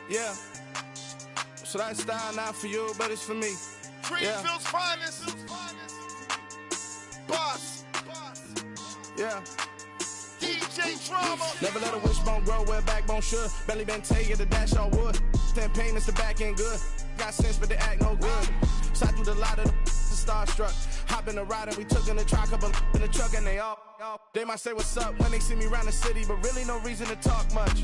Yeah. So that style not for you, but it's for me. Greenfield's finest. Boss. Yeah. DJ Drama. Never let a wishbone grow where a backbone should. Belly been take it, the dash all wood. 10 payments, the back end good. Got sense, but they act no good. So I threw the lot of the starstruck. Hop in the ride and we took in the truck, couple in the truck, and they all. They might say what's up when they see me around the city, but really no reason to talk much.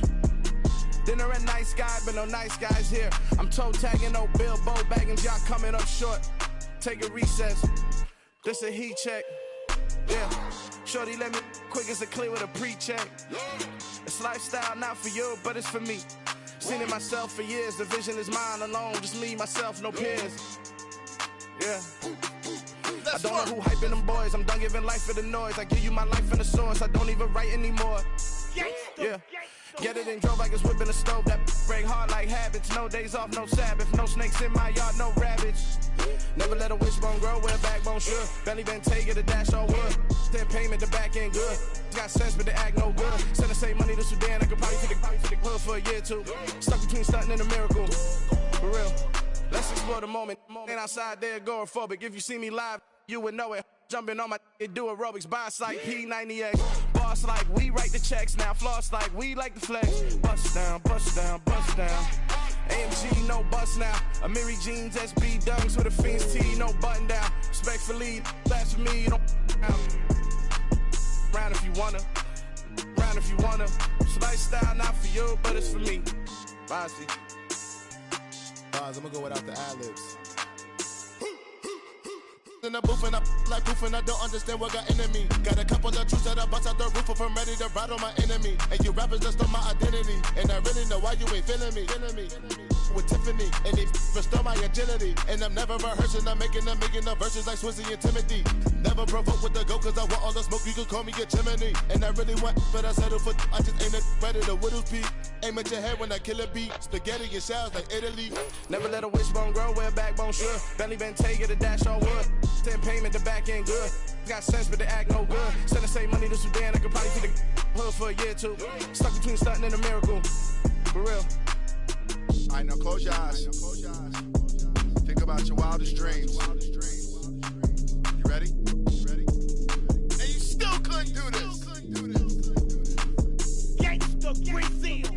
Dinner a nice guy, but no nice guys here. I'm toe tagging, no Bilbo bagging, y'all coming up short. Take a recess. This a heat check. Yeah. Shorty let me quick as a clear with a pre-check. It's lifestyle not for you, but it's for me. Seen it myself for years. The vision is mine alone. Just me, myself, no peers. Yeah. I don't know who hyping them boys. I'm done giving life for the noise. I give you my life in the source. I don't even write anymore. Yeah. Get it and drove like it's whipping the stove. That break hard like habits. No days off, no Sabbath. No snakes in my yard, no rabbits. Never let a wishbone grow where a backbone should. Belly been take it, the dash all wood. 10 payment, the back end good. Got sense, but they act no good. Send the same money to Sudan. I could probably take the hood for a year or two. Stuck between stunting and a miracle. For real. Let's explore the moment. Ain't outside there agoraphobic. If you see me live, you would know it. Jumping on my do aerobics, boss like P90X. Boss like we write the checks now. Floss like we like the flex. Bust down, bust down, bust down. AMG, no bust now. Amiri jeans, SB dunks with a Fiends T, no button down. Respectfully, that's for me, don't round if you wanna. Round if you wanna. So lifestyle not for you, but it's for me. Bossy. I'm gonna go without the ad-libs. In the booth and I like proof and I don't understand what got into me. Got a couple of truths that I bust out the roof if I'm ready to ride on my enemy. And you rappers just stole my identity. And I really know why you ain't feeling me. With Tiffany, and they restore my agility. And I'm never rehearsing, I'm making a million of verses like Swizzy and Timothy. Never provoke with the go, cause I want all the smoke, you can call me a chimney. And I really want, but I settle for, I just ain't ready to Whittles peak. Aim at your head when I kill a beat. Spaghetti and shells like Italy. Never let a wishbone grow where a backbone should. Belly been take it, the dash all wood. 10 payment, the back end good. Got sense, but they act no good. Send the same money to Sudan, I could probably take the hood for a year or two. Stuck between stunting and a miracle. For real. Alright, now close your eyes. Think about your wildest dreams. You ready? And you still couldn't do this. Gangsta Greenfield.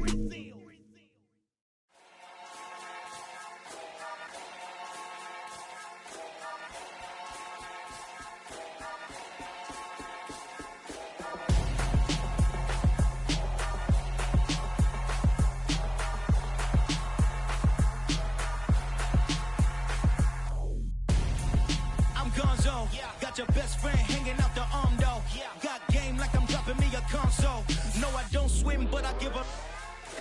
Got your best friend hanging out the arm though. Got game like I'm dropping me a console. No, I don't swim, but I give a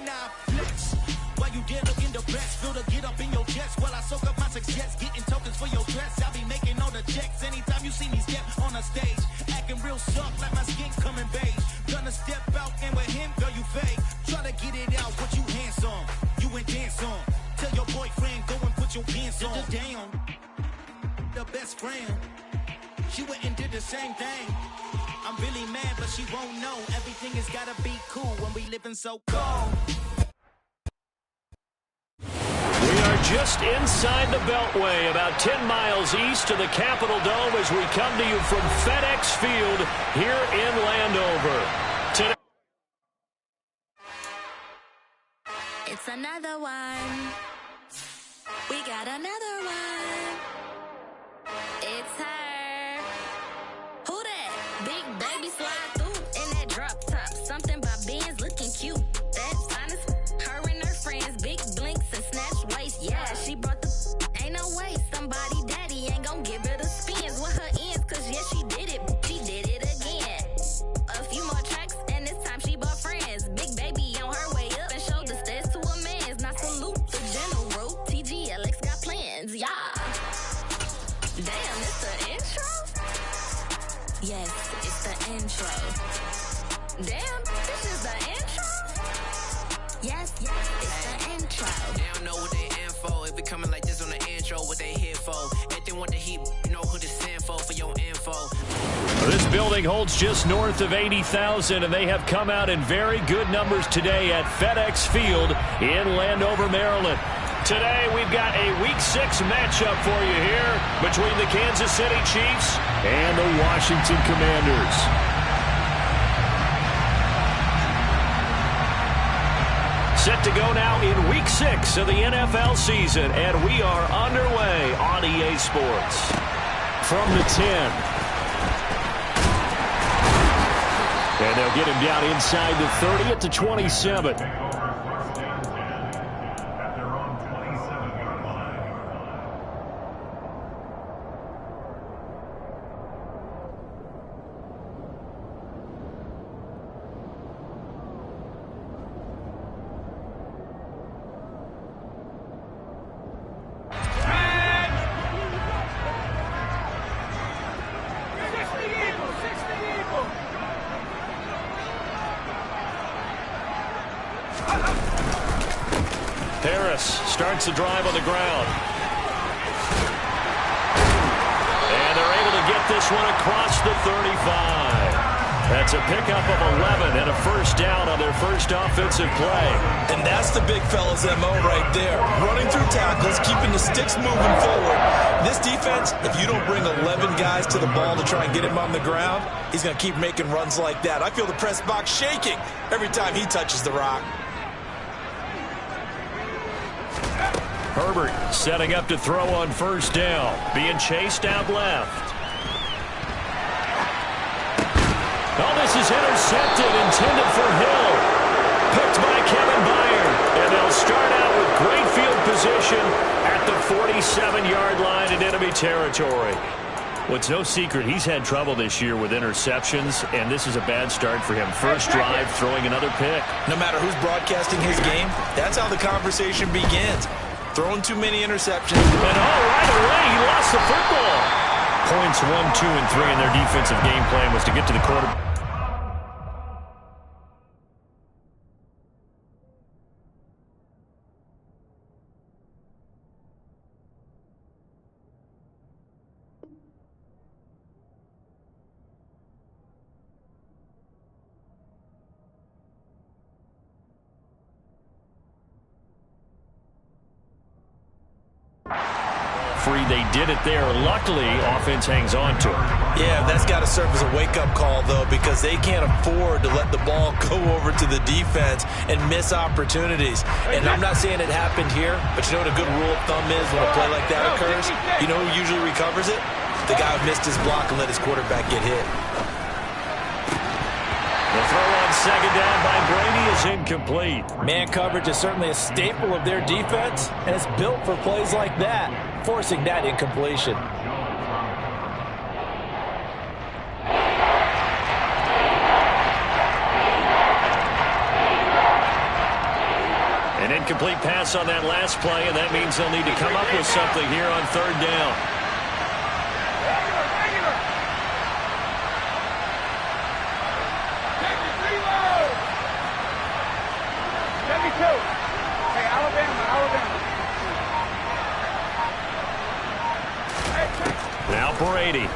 now flex. While you there looking depressed, feel to get up in your chest while I soak up my success. Getting tokens for your dress, I'll be making all the checks. Anytime you see me step on a stage, acting real soft like my skin coming beige. Gonna step out and with him, girl, you fake. Try to get it out, what you handsome, you ain't dance on. Tell your boyfriend, go and put your pants on. Down, the best friend. She went and did the same thing. I'm really mad, but she won't know. Everything has gotta be cool when we living so cold. We are just inside the Beltway, about 10 miles east of the Capitol Dome as we come to you from FedEx Field here in Landover. Today, it's another one. We got another one. It's her. Big baby slide through in that drop top. Something by Benz looking cute. That's honest. Her and her friends, big blinks and snatch waist. Yeah, she brought the ain't no way. Somebody daddy ain't gon' give her the spins with her ends. Cause yeah, she did it. She did it again. A few more tracks and this time she bought friends. Big baby on her way up and showed the stairs to a man's. Now salute the general. TGLX got plans. Yeah. Damn, it's the intro? Yes, it's the intro. Damn, this is the intro? Yes, it's the intro. They don't know what they in for. If we coming like this on the intro, what they here for? If they want the heat, you know who to send for your info. this building holds just north of 80,000, and they have come out in very good numbers today at FedEx Field in Landover, Maryland. Today, we've got a Week 6 matchup for you here between the Kansas City Chiefs and the Washington Commanders. Set to go now in Week 6 of the NFL season, and we are underway on EA Sports. From the 10. And they'll get him down inside the 30 at the 27. Starts the drive on the ground. And they're able to get this one across the 35. That's a pickup of 11 and a first down on their first offensive play. And that's the big fella's MO right there. Running through tackles, keeping the sticks moving forward. This defense, if you don't bring 11 guys to the ball to try and get him on the ground, he's going to keep making runs like that. I feel the press box shaking every time he touches the rock. Herbert setting up to throw on first down. Being chased out left. Oh, this is intercepted, intended for Hill. Picked by Kevin Byard. And they'll start out with great field position at the 47-yard line in enemy territory. Well, it's no secret he's had trouble this year with interceptions, and this is a bad start for him. First drive, throwing another pick. No matter who's broadcasting his game, that's how the conversation begins. Throwing too many interceptions. And right away, he lost the football. Points 1, 2, and 3 in their defensive game plan was to get to the quarterback. They did it there. Luckily, offense hangs on to it. Yeah, that's got to serve as a wake-up call, though, because they can't afford to let the ball go over to the defense and miss opportunities. And I'm not saying it happened here, but you know what a good rule of thumb is when a play like that occurs? You know who usually recovers it? The guy who missed his block and let his quarterback get hit. The throw on second down by Brady is incomplete. Man coverage is certainly a staple of their defense, and it's built for plays like that, forcing that incompletion. An incomplete pass on that last play, and that means they'll need to come up with something here on third down. Now Brady.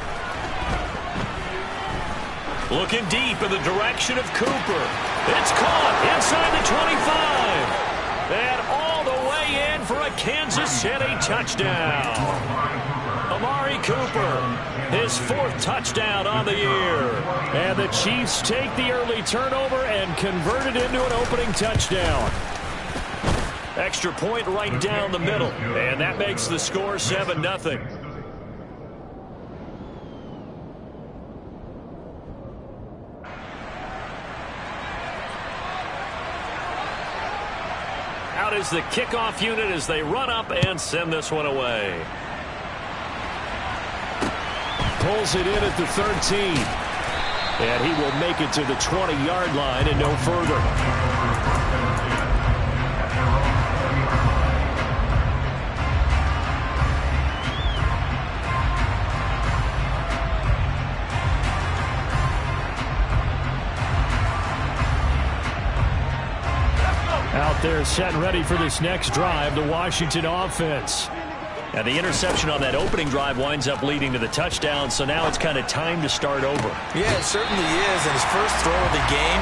Looking deep in the direction of Cooper. It's caught inside the 25. And all the way in for a Kansas City touchdown. Amari Cooper, his 4th touchdown on the year. And the Chiefs take the early turnover and convert it into an opening touchdown. Extra point right down the middle. And that makes the score 7-0. Out is the kickoff unit as they run up and send this one away. Pulls it in at the 13. And he will make it to the 20-yard line and no further. Out there set and ready for this next drive, the Washington offense. Now the interception on that opening drive winds up leading to the touchdown, so now it's kind of time to start over. Yeah, it certainly is. And his first throw of the game,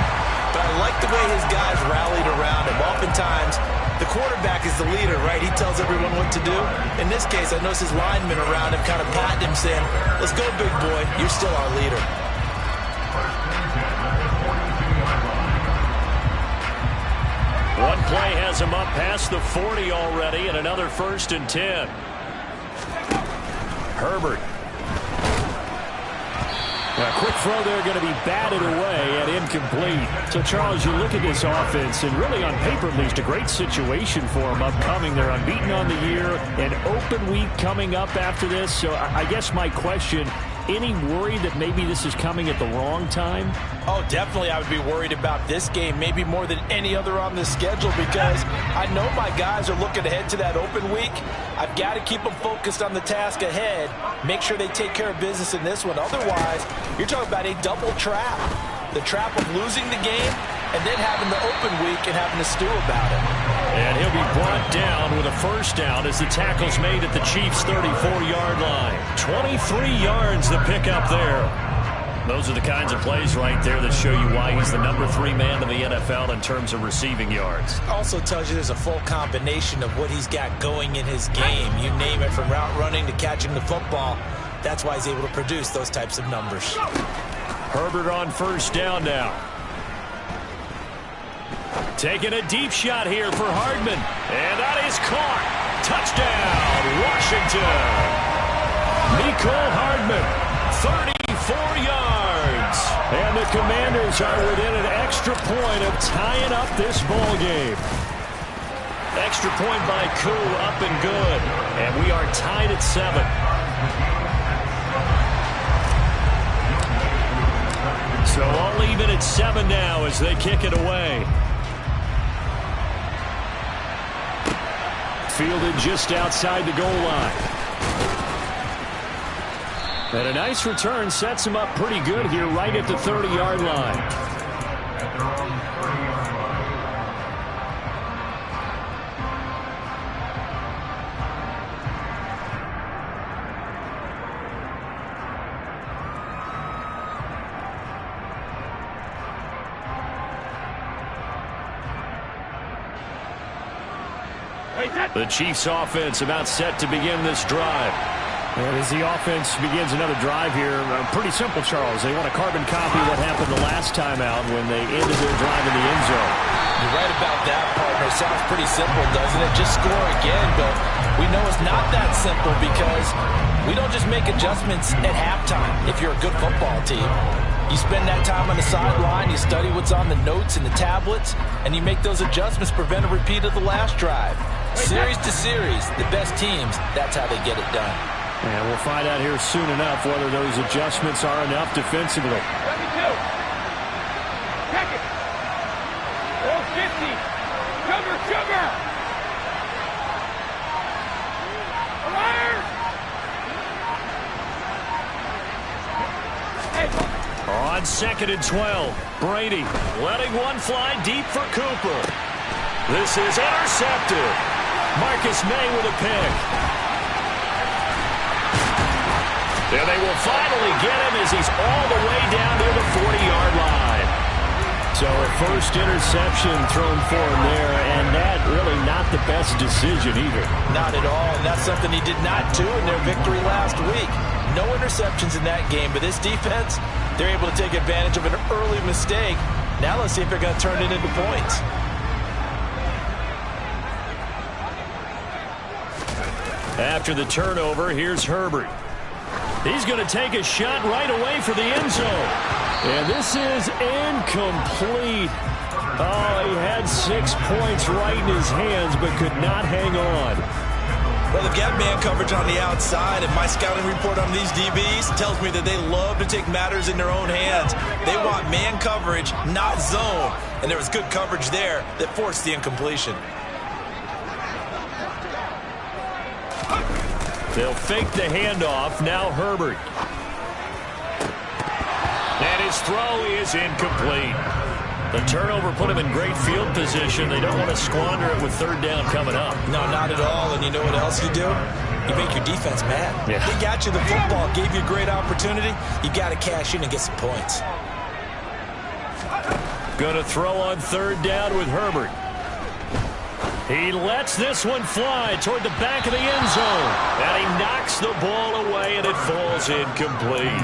but I like the way his guys rallied around him. Oftentimes, the quarterback is the leader, right? He tells everyone what to do. In this case, I noticed his linemen around him kind of patting him, saying, let's go, big boy. You're still our leader. One play has him up past the 40 already, and another 1st and 10. Herbert. A quick throw there, going to be batted away and incomplete. So, Charles, you look at this offense, and really on paper, at least, a great situation for them upcoming. They're unbeaten on the year, an open week coming up after this. So, I guess my question, any worry that maybe this is coming at the wrong time? Oh, definitely I would be worried about this game, maybe more than any other on the schedule, because I know my guys are looking ahead to that open week. I've got to keep them focused on the task ahead, make sure they take care of business in this one. Otherwise, you're talking about a double trap. The trap of losing the game and then having the open week and having to stew about it. And he'll be brought down with a 1st down as the tackle's made at the Chiefs' 34-yard line. 23 yards the pickup there. Those are the kinds of plays right there that show you why he's the number 3 man in the NFL in terms of receiving yards. Also tells you there's a full combination of what he's got going in his game. You name it, from route running to catching the football. That's why he's able to produce those types of numbers. Herbert on 1st down now. Taking a deep shot here for Hardman. And that is caught. Touchdown, Washington. Mecole Hardman, 34 yards. And the Commanders are within an extra point of tying up this ball game. Extra point by Koo, up and good. And we are tied at 7. So all even at 7 now as they kick it away. Fielded just outside the goal line. And a nice return sets him up pretty good here right at the 30-yard line. The Chiefs offense about set to begin this drive. And as the offense begins another drive here, pretty simple, Charles. They want a carbon copy of what happened the last time out when they ended their drive in the end zone. You're right about that, partner. Sounds pretty simple, doesn't it? Just score again, but we know it's not that simple because we don't just make adjustments at halftime if you're a good football team. You spend that time on the sideline, you study what's on the notes and the tablets, and you make those adjustments, prevent a repeat of the last drive. Series to series, the best teams, that's how they get it done. And we'll find out here soon enough whether those adjustments are enough defensively. 72. Check it. 450. Sugar. Alert. On 2nd and 12, Brady letting one fly deep for Cooper. This is intercepted. Marcus May with a pick. And they will finally get him as he's all the way down to the 40-yard line. So a first interception thrown for him there, and that really not the best decision either. Not at all, and that's something he did not do in their victory last week. No interceptions in that game, but this defense, they're able to take advantage of an early mistake. Now let's see if they're going to turn it into points. After the turnover, here's Herbert. He's going to take a shot right away for the end zone. And this is incomplete. Oh, he had 6 points right in his hands, but could not hang on. Well, they've got man coverage on the outside, and my scouting report on these DBs tells me that they love to take matters in their own hands. They want man coverage, not zone. And there was good coverage there that forced the incompletion. They'll fake the handoff. Now Herbert. And his throw is incomplete. The turnover put him in great field position. They don't want to squander it with 3rd down coming up. No, not at all. And you know what else you do? You make your defense mad. Yeah. They got you the football, gave you a great opportunity. You got to cash in and get some points. Going to throw on 3rd down with Herbert. He lets this one fly toward the back of the end zone. And he knocks the ball away, and it falls incomplete.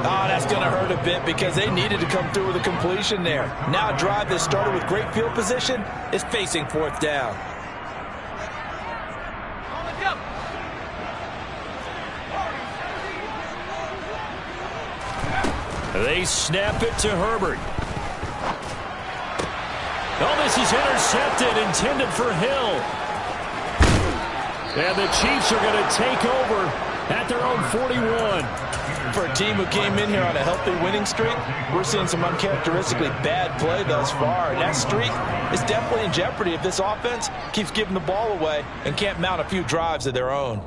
Oh, that's going to hurt a bit because they needed to come through with a completion there. Now a drive that started with great field position is facing 4th down. They snap it to Herbert. Oh, this is intercepted, intended for Hill. And the Chiefs are going to take over at their own 41. For a team who came in here on a healthy winning streak, we're seeing some uncharacteristically bad play thus far. And that streak is definitely in jeopardy if this offense keeps giving the ball away and can't mount a few drives of their own.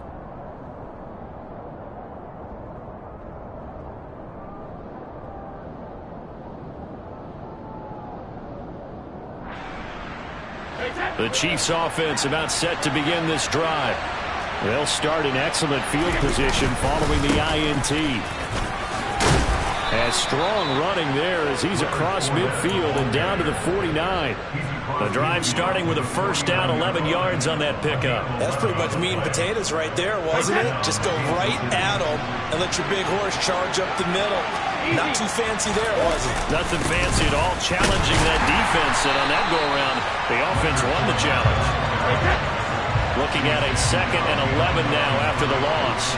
The Chiefs offense about set to begin this drive. They'll start in excellent field position following the INT. And strong running there as he's across midfield and down to the 49. The drive starting with a 1st down, 11 yards on that pickup. That's pretty much meat and potatoes right there, wasn't it? Just go right at them and let your big horse charge up the middle. Not too fancy there, was it? Nothing fancy at all, challenging that defense, and on that go-around, the offense won the challenge. Looking at a 2nd and 11 now after the loss.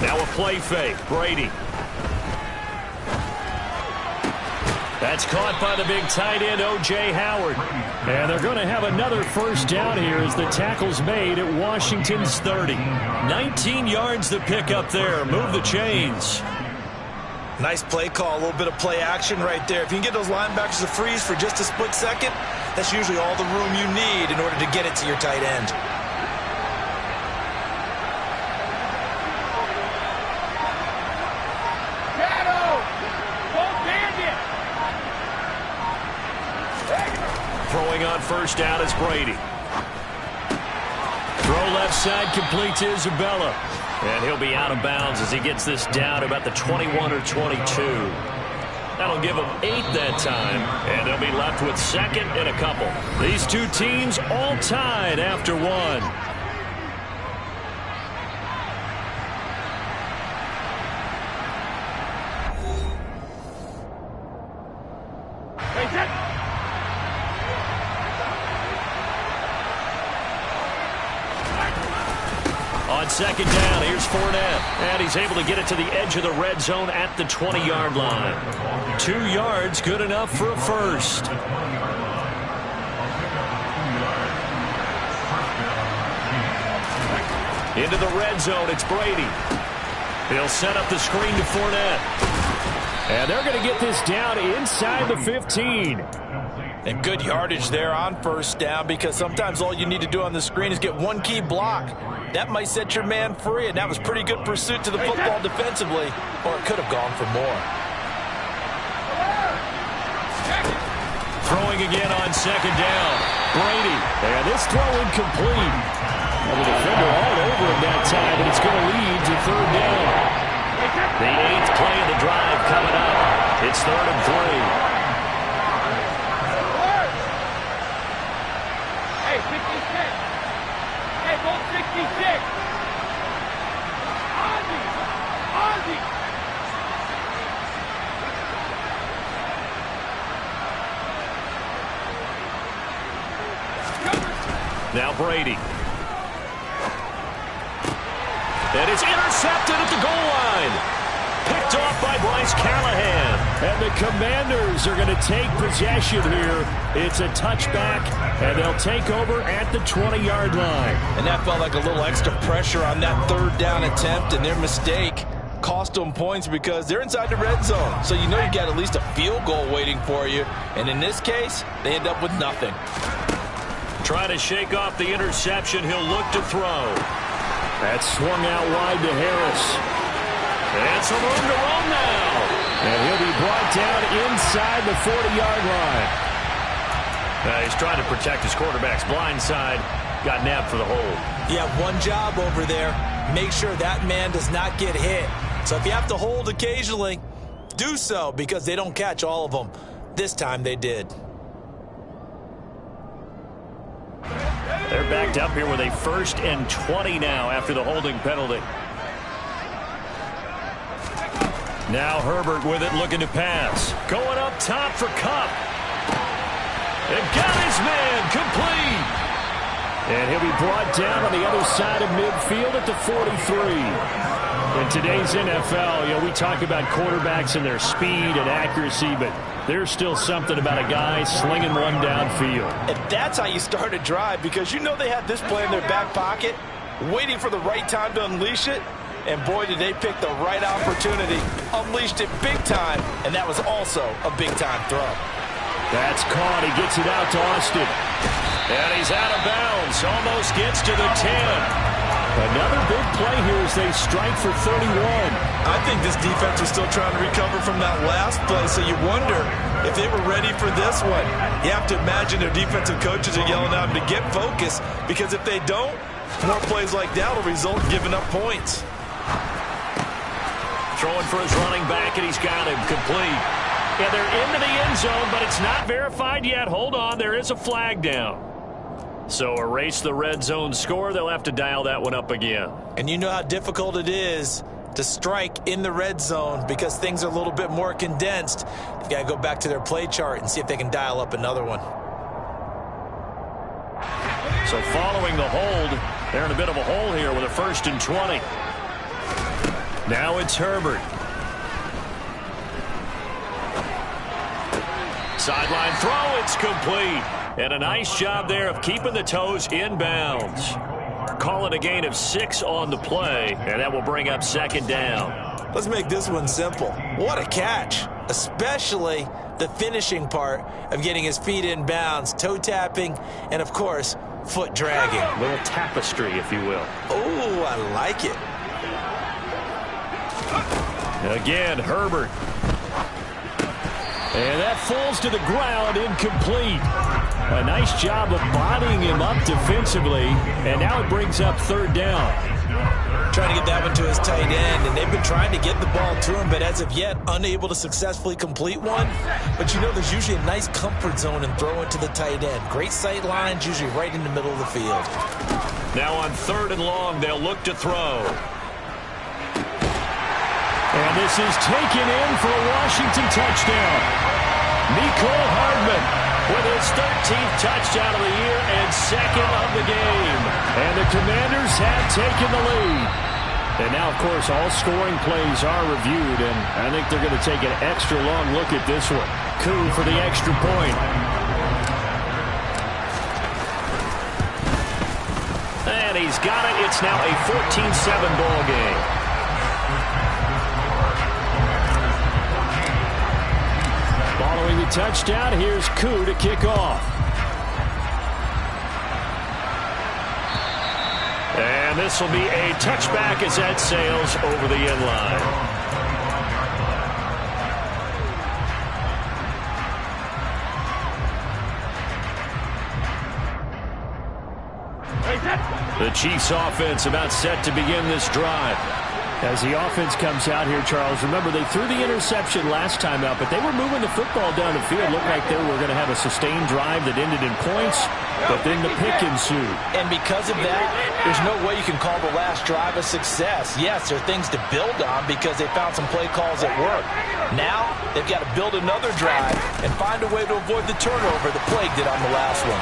Now a play fake. Brady. That's caught by the big tight end, O.J. Howard. And they're going to have another 1st down here as the tackle's made at Washington's 30. 19 yards to pick up there. Move the chains. Nice play call, a little bit of play action right there. If you can get those linebackers to freeze for just a split second, that's usually all the room you need in order to get it to your tight end. Throwing on 1st down is Brady. Throw left side, complete to Isabella. And he'll be out of bounds as he gets this down about the 21 or 22. That'll give him 8 that time. And they'll be left with 2nd and a couple. These two teams all tied after 1. On 2nd down, here's Fournette. And he's able to get it to the edge of the red zone at the 20-yard line. 2 yards, good enough for a 1st. Into the red zone, it's Brady. He'll set up the screen to Fournette. And they're going to get this down inside the 15. And good yardage there on 1st down because sometimes all you need to do on the screen is get one key block. That might set your man free, and that was pretty good pursuit to the football defensively, or it could have gone for more. Throwing again on 2nd down. Brady. And this throw incomplete. And the defender all over him that time, but it's going to lead to 3rd down. The 8th play of the drive coming up. It's 3rd and 3. Hey, 56. Hey, go 66. Ozzy. Now Brady. And it's intercepted at the goal line. Picked off by Bryce Callahan. And the Commanders are going to take possession here. It's a touchback, and they'll take over at the 20-yard line. And that felt like a little extra pressure on that 3rd down attempt, and their mistake cost them points because they're inside the red zone. So you know you've got at least a field goal waiting for you. And in this case, they end up with nothing. Trying to shake off the interception. He'll look to throw. That's swung out wide to Harris. And some room to run now. And he'll be brought down inside the 40-yard line. He's trying to protect his quarterback's blind side. Got nabbed for the hold. Yeah, one job over there. Make sure that man does not get hit. So if you have to hold occasionally, do so, because they don't catch all of them. This time they did. They're backed up here with a 1st and 20 now after the holding penalty. Now Herbert with it, looking to pass. Going up top for Kupp. And got his man, complete. And he'll be brought down on the other side of midfield at the 43. In today's NFL, we talk about quarterbacks and their speed and accuracy, but there's still something about a guy slinging one downfield. And that's how you start a drive, because they had this play in their back pocket, waiting for the right time to unleash it. And boy, did they pick the right opportunity. Unleashed it big time, and that was also a big-time throw. That's caught. He gets it out to Austin. And he's out of bounds. Almost gets to the 10. Another big play here as they strike for 31. I think this defense was still trying to recover from that last play, so you wonder if they were ready for this one. You have to imagine their defensive coaches are yelling at them to get focused, because if they don't, more plays like that will result in giving up points. Throwing for his running back, and he's got him complete. Yeah, they're into the end zone, but it's not verified yet. Hold on, there is a flag down. So erase the red zone score. They'll have to dial that one up again. And you know how difficult it is to strike in the red zone because things are a little bit more condensed. They've got to go back to their play chart and see if they can dial up another one. So following the hold, they're in a bit of a hole here with a 1st and 20. Now it's Herbert. Sideline throw, it's complete. And a nice job there of keeping the toes inbounds. Call it a gain of 6 on the play, and that will bring up 2nd down. Let's make this one simple. What a catch, especially the finishing part of getting his feet in bounds, toe tapping, and of course, foot dragging. A little tapestry, if you will. Oh, I like it. Again, Herbert. And that falls to the ground, incomplete. A nice job of bodying him up defensively, and now it brings up 3rd down. Trying to get that one to his tight end, and they've been trying to get the ball to him, but as of yet, unable to successfully complete one. But there's usually a nice comfort zone in throwing to the tight end. Great sight lines, usually right in the middle of the field. Now on 3rd and long, they'll look to throw. And this is taken in for a Washington touchdown. Mecole Hardman with his 13th touchdown of the year and 2nd of the game. And the Commanders have taken the lead. And now, of course, all scoring plays are reviewed, and I think they're going to take an extra long look at this one. Koo for the extra point. And he's got it. It's now a 14-7 ball game. Following the touchdown, here's Koo to kick off. And this will be a touchback as that sails over the end line. The Chiefs offense about set to begin this drive. As the offense comes out here, Charles, remember they threw the interception last time out, but they were moving the football down the field. Looked like they were going to have a sustained drive that ended in points, but then the pick ensued. And because of that, there's no way you can call the last drive a success. Yes, there are things to build on because they found some play calls that work. Now, they've got to build another drive and find a way to avoid the turnover that plagued it on the last one.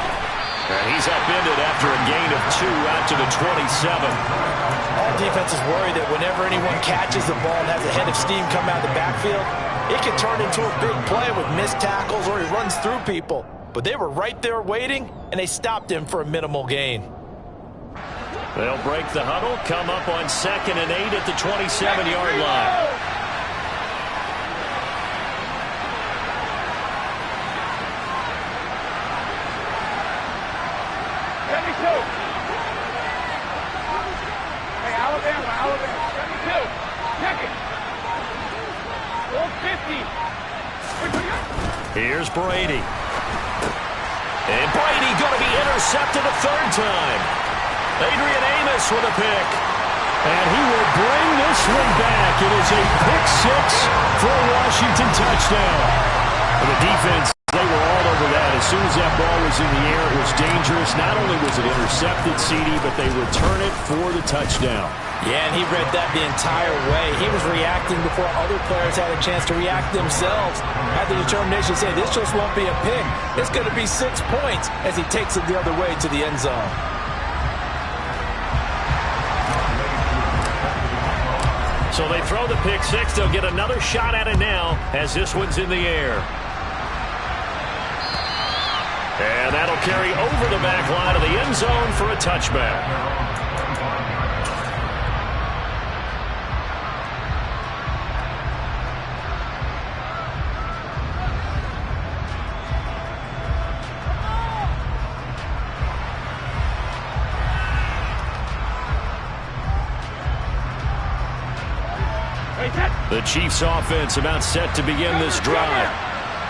And he's upended after a gain of 2 out to the 27. All defenses worry that whenever anyone catches the ball and has a head of steam come out of the backfield, it can turn into a big play with missed tackles or he runs through people. But they were right there waiting, and they stopped him for a minimal gain. They'll break the huddle, come up on 2nd and 8 at the 27-yard line. Here's Brady. And Brady going to be intercepted a third time. Adrian Amos with a pick. And he will bring this one back. It is a pick six for a Washington touchdown. And the defense, they were all over that. As soon as that ball was in the air, it was dangerous. Not only was it intercepted, CD, but they return it for the touchdown. Yeah, and he read that the entire way. He was reacting before other players had a chance to react themselves. Had the determination to say, this just won't be a pick. It's going to be 6 points as he takes it the other way to the end zone. So they throw the pick six. They'll get another shot at it now as this one's in the air. And that'll carry over the back line of the end zone for a touchback. The Chiefs offense about set to begin this drive.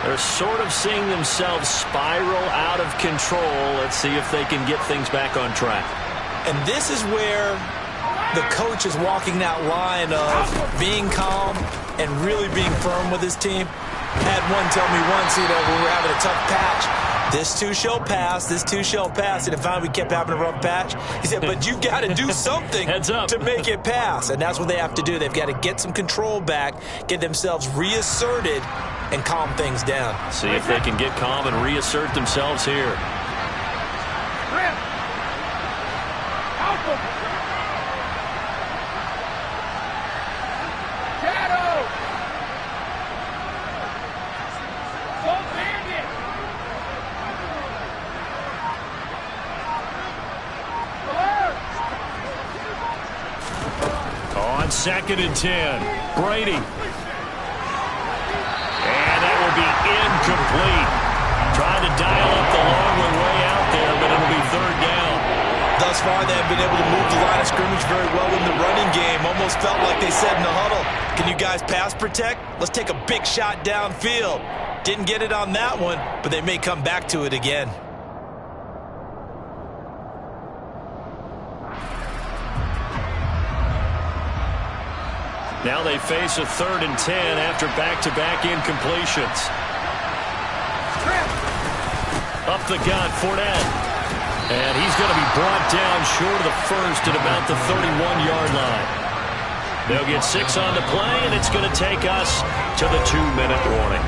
They're sort of seeing themselves spiral out of control. Let's see if they can get things back on track. And this is where the coach is walking that line of being calm and really being firm with his team. Had one tell me once, when we were having a tough patch, this too shall pass, this too shall pass. And finally we kept having a rough patch. He said, but you got to do something to make it pass. And that's what they have to do. They've got to get some control back, get themselves reasserted, and calm things down. See if they can get calm and reassert themselves here. Second and 10. Brady. And that will be incomplete. Trying to dial up the long one way out there, but it'll be third down. Thus far, they have been able to move the line of scrimmage very well in the running game. Almost felt like they said in the huddle, can you guys pass protect? Let's take a big shot downfield. Didn't get it on that one, but they may come back to it again. Now they face a 3rd and 10 after back-to-back incompletions. Up the gut, Fournette. And he's going to be brought down short of the first at about the 31-yard line. They'll get 6 on the play, and it's going to take us to the 2-minute warning.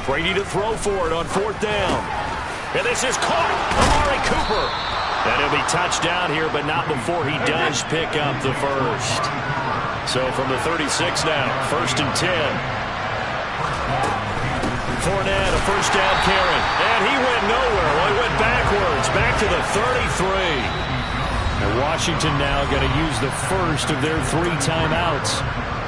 Brady to throw for it on 4th down. And this is caught. Amari Cooper. And he'll be touchdown here, but not before he does pick up the first. So from the 36 now, 1st and 10. Fournette, a first down carry. And he went nowhere. Well, he went backwards, back to the 33. And Washington now going to use the first of their 3 timeouts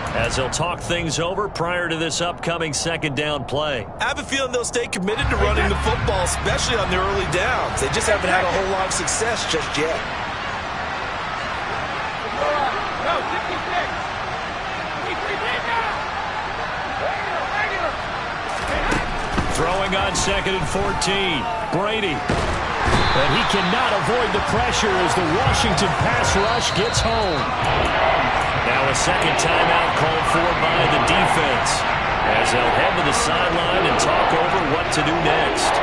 as they'll talk things over prior to this upcoming 2nd down play. I have a feeling they'll stay committed to running the football, especially on the early downs. They just haven't had a whole lot of success just yet. Throwing on 2nd and 14. Brady. And he cannot avoid the pressure as the Washington pass rush gets home. Now a 2nd timeout called for by the defense as they'll head to the sideline and talk over what to do next.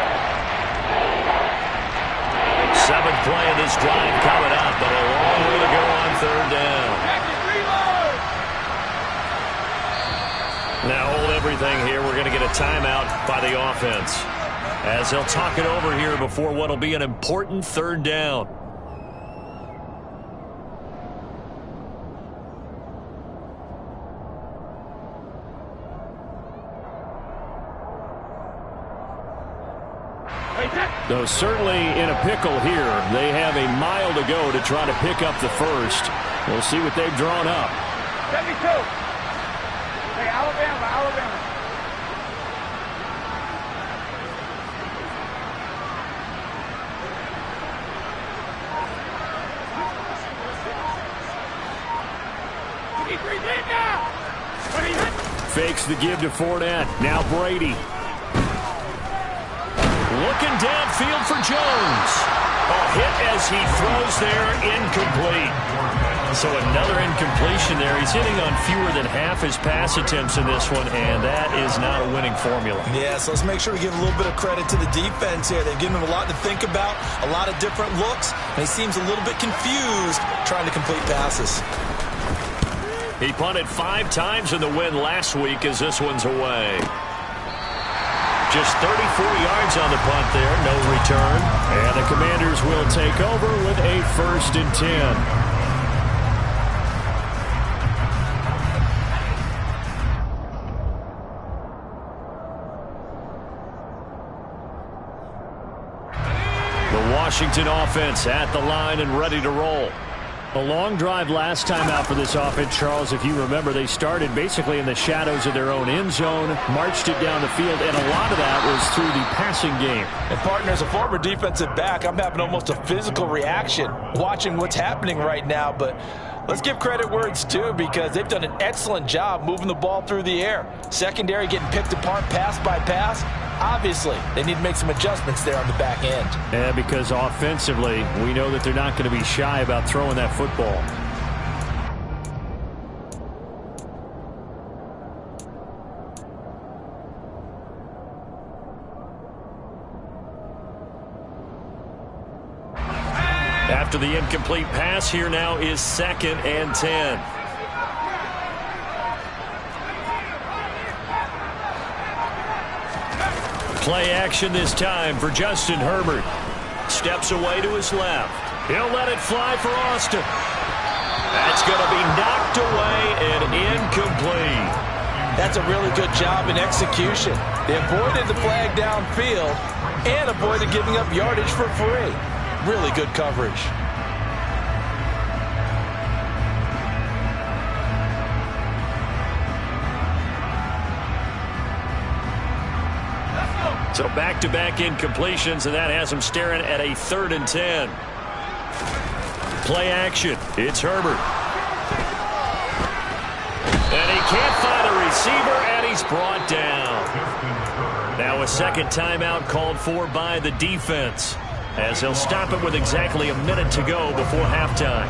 7th play of this drive coming up, but a long way to go on 3rd down. Now hold everything here. We're going to get a timeout by the offense, as they'll talk it over here before what will be an important third down. Though certainly in a pickle here. They have a mile to go to try to pick up the first. We'll see what they've drawn up. 72. Hey, Alabama. Fakes the give to Fournette. Now Brady. Looking downfield for Jones. A hit as he throws there, incomplete. So another incompletion there. He's hitting on fewer than half his pass attempts in this one, and that is not a winning formula. Yeah, so let's make sure we give a little bit of credit to the defense here. They've given him a lot to think about, a lot of different looks, and he seems a little bit confused trying to complete passes. He punted 5 times in the win last week as this one's away. Just 34 yards on the punt there, no return. And the Commanders will take over with a 1st and 10. The Washington offense at the line and ready to roll. A long drive last time out for this offense, Charles. If you remember, they started basically in the shadows of their own end zone, marched it down the field, and a lot of that was through the passing game. And, partner, as a former defensive back, I'm having almost a physical reaction watching what's happening right now. But let's give credit where it's due, because they've done an excellent job moving the ball through the air. Secondary getting picked apart pass by pass. Obviously, they need to make some adjustments there on the back end. Yeah, because offensively, we know that they're not going to be shy about throwing that football. After the incomplete pass, here now is 2nd and 10. Play action this time for Justin Herbert. Steps away to his left. He'll let it fly for Austin. That's going to be knocked away and incomplete. That's a really good job in execution. They avoided the flag downfield and avoided giving up yardage for free. Really good coverage. So back-to-back incompletions, and that has him staring at a 3rd and 10. Play action. It's Herbert. And he can't find a receiver, and he's brought down. Now a second timeout called for by the defense, as they'll stop it with exactly a minute to go before halftime.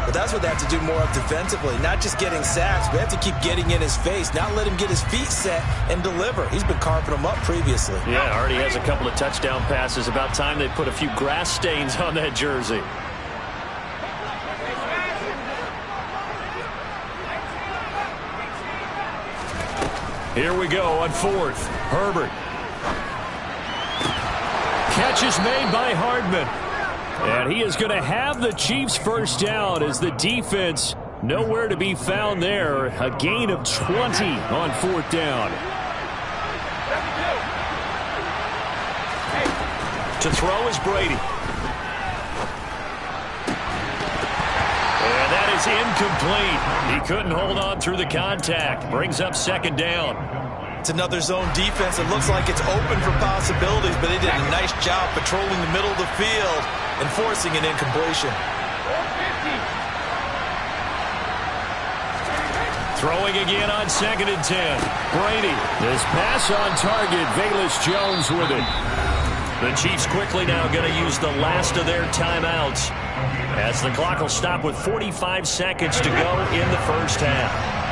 But that's what they have to do more of defensively, not just getting sacks. We have to keep getting in his face, not let him get his feet set and deliver. He's been carving them up previously. Yeah, already has a couple of touchdown passes. About time they put a few grass stains on that jersey. Here we go on 4th. Herbert. Catch is made by Hardman. And he is going to have the Chiefs first down as the defense nowhere to be found there. A gain of 20 on 4th down. To throw is Brady. And that is incomplete. He couldn't hold on through the contact. Brings up 2nd down. It's another zone defense. It looks like it's open for possibilities, but they did a nice job patrolling the middle of the field and forcing an incompletion. Throwing again on 2nd and 10. Brady. This pass on target. Velus Jones with it. The Chiefs quickly now going to use the last of their timeouts, as the clock will stop with 45 seconds to go in the first half.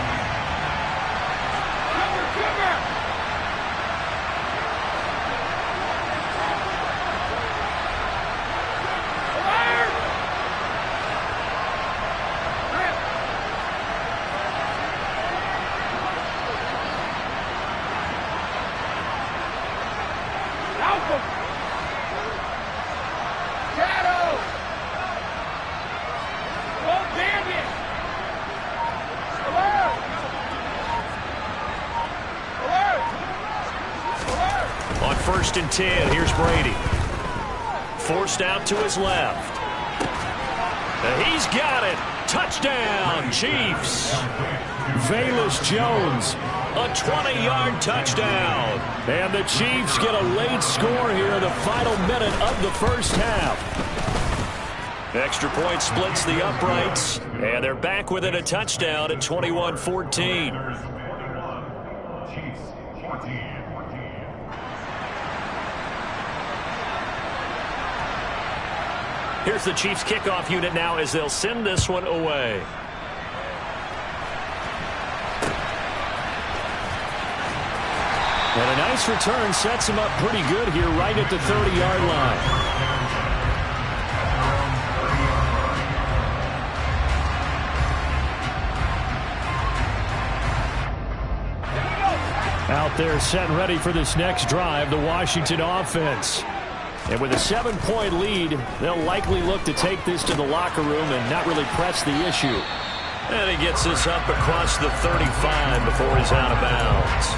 1st and 10. Here's Brady. Forced out to his left. He's got it. Touchdown, Chiefs. Velus Jones, a 20-yard touchdown. And the Chiefs get a late score here in the final minute of the first half. Extra point splits the uprights, and they're back within a touchdown at 21-14. Here's the Chiefs kickoff unit now as they'll send this one away. And a nice return sets him up pretty good here right at the 30-yard line. Out there set and ready for this next drive, the Washington offense. And with a 7-point lead, they'll likely look to take this to the locker room and not really press the issue. And he gets this up across the 35 before he's out of bounds.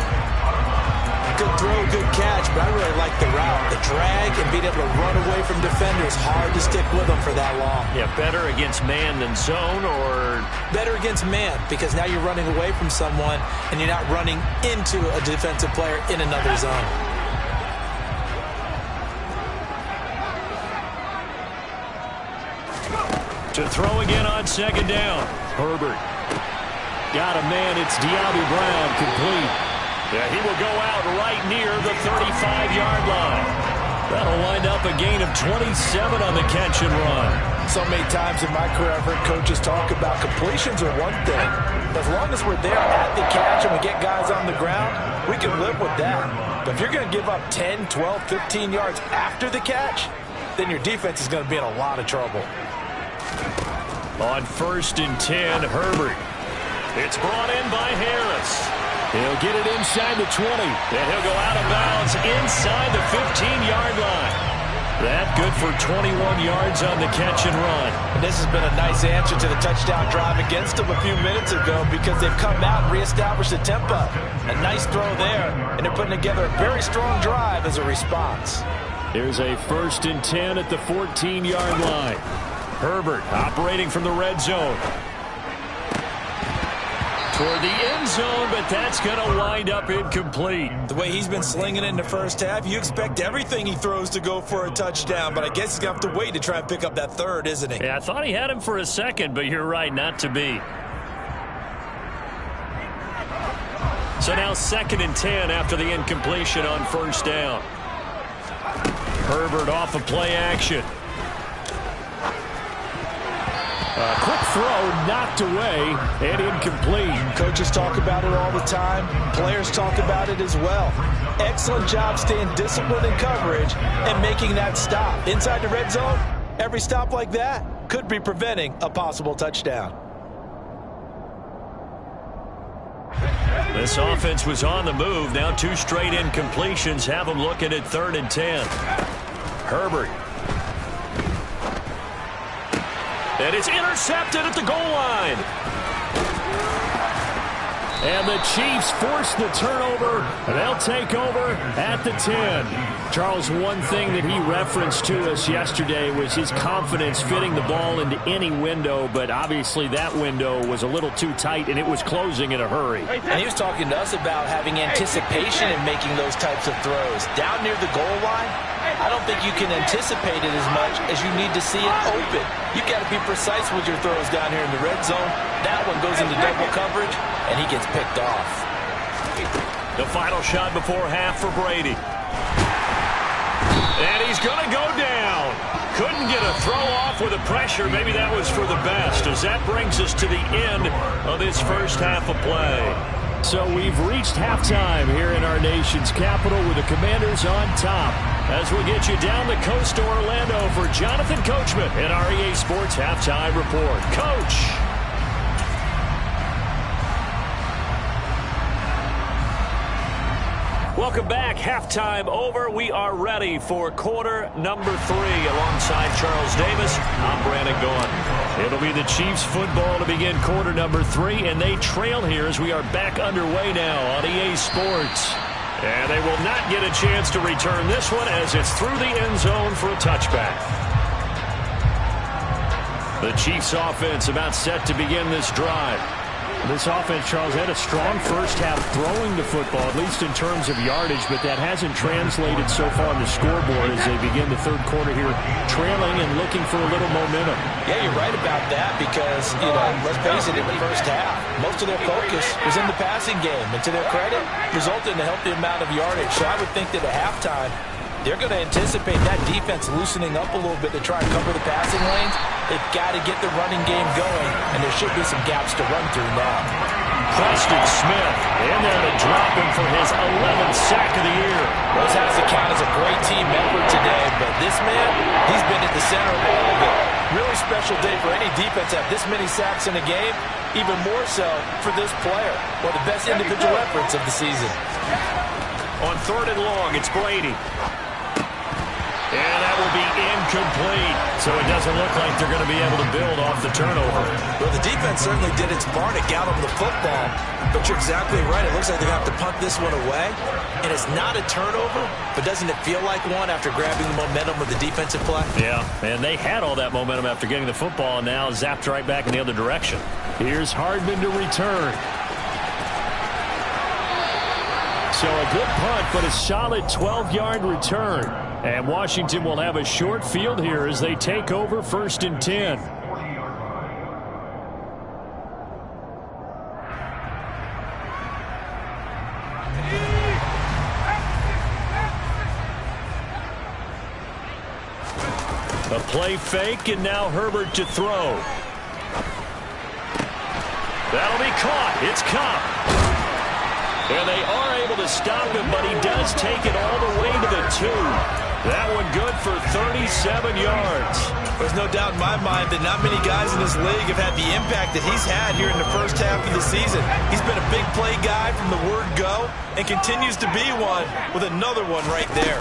Good throw, good catch, but I really like the route. The drag and being able to run away from defenders, hard to stick with them for that long. Yeah, better against man than zone, or? Better against man, because now you're running away from someone and you're not running into a defensive player in another zone. To throw again on 2nd down. Herbert. Got a man. It's De'Ami Brown, complete. Yeah, he will go out right near the 35-yard line. That'll wind up a gain of 27 on the catch and run. So many times in my career I've heard coaches talk about completions are one thing. But as long as we're there at the catch and we get guys on the ground, we can live with that. But if you're going to give up 10, 12, 15 yards after the catch, then your defense is going to be in a lot of trouble. On 1st and 10, Herbert. It's brought in by Harris. He'll get it inside the 20. And he'll go out of bounds inside the 15-yard line. That good for 21 yards on the catch and run. And this has been a nice answer to the touchdown drive against them a few minutes ago because they've come out and reestablished the tempo. A nice throw there, and they're putting together a very strong drive as a response. Here's a 1st and 10 at the 14-yard line. Herbert operating from the red zone. Toward the end zone, but that's going to wind up incomplete. The way he's been slinging it in the first half, you expect everything he throws to go for a touchdown, but I guess he's going to have to wait to try and pick up that third, isn't he? Yeah, I thought he had him for a second, but you're right, not to be. So now 2nd and 10 after the incompletion on 1st down. Herbert off of play action. Quick throw knocked away and incomplete. Coaches talk about it all the time. Players talk about it as well. Excellent job staying disciplined in coverage and making that stop. Inside the red zone, every stop like that could be preventing a possible touchdown. This offense was on the move. Now 2 straight incompletions have them looking at 3rd and 10. Herbert. And it's intercepted at the goal line. And the Chiefs force the turnover. They'll take over at the 10. Charles, one thing that he referenced to us yesterday was his confidence fitting the ball into any window, but obviously that window was a little too tight, and it was closing in a hurry. And he was talking to us about having anticipation in making those types of throws. Down near the goal line, I don't think you can anticipate it as much as you need to see it open. You've got to be precise with your throws down here in the red zone. That one goes into double coverage, and he gets picked off. The final shot before half for Brady. And he's going to go down. Couldn't get a throw off with the pressure. Maybe that was for the best, as that brings us to the end of this first half of play. So we've reached halftime here in our nation's capital with the Commanders on top. As we get you down the coast to Orlando for Jonathan Coachman and our EA Sports Halftime Report. Coach. Welcome back. Halftime over. We are ready for quarter number 3. Alongside Charles Davis, I'm Brandon Gaughan. It'll be the Chiefs football to begin quarter number 3, and they trail here as we are back underway now on EA Sports. And they will not get a chance to return this one as it's through the end zone for a touchback. The Chiefs offense about set to begin this drive. This offense, Charles, had a strong first half throwing the football, at least in terms of yardage, but that hasn't translated so far on the scoreboard as they begin the third quarter here, trailing and looking for a little momentum. Yeah, you're right about that because, let's face it, in the first half, most of their focus was in the passing game, and to their credit, resulted in a healthy amount of yardage. So I would think that at halftime, they're going to anticipate that defense loosening up a little bit to try and cover the passing lanes. They've got to get the running game going, and there should be some gaps to run through now. Preston Smith in there to drop him for his 11th sack of the year. Those has to count as a great team effort today, but this man, he's been at the center of all of it. Really special day for any defense to have this many sacks in a game, even more so for this player. One of the best individual efforts of the season. On 3rd and long, it's Brady. And that will be incomplete. So it doesn't look like they're going to be able to build off the turnover. Well, the defense certainly did its part to get them the football. But you're exactly right. It looks like they're going to have to punt this one away. And it's not a turnover, but doesn't it feel like one after grabbing the momentum with the defensive play? Yeah, and they had all that momentum after getting the football and now zapped right back in the other direction. Here's Hardman to return. So a good punt, but a solid 12-yard return. And Washington will have a short field here as they take over 1st and 10. A play fake, and now Herbert to throw. That'll be caught. It's Kupp. And they are able to stop him, but he does take it all the way to the 2. That one good for 37 yards. There's no doubt in my mind that not many guys in this league have had the impact that he's had here in the first half of the season. He's been a big play guy from the word go and continues to be one with another one right there.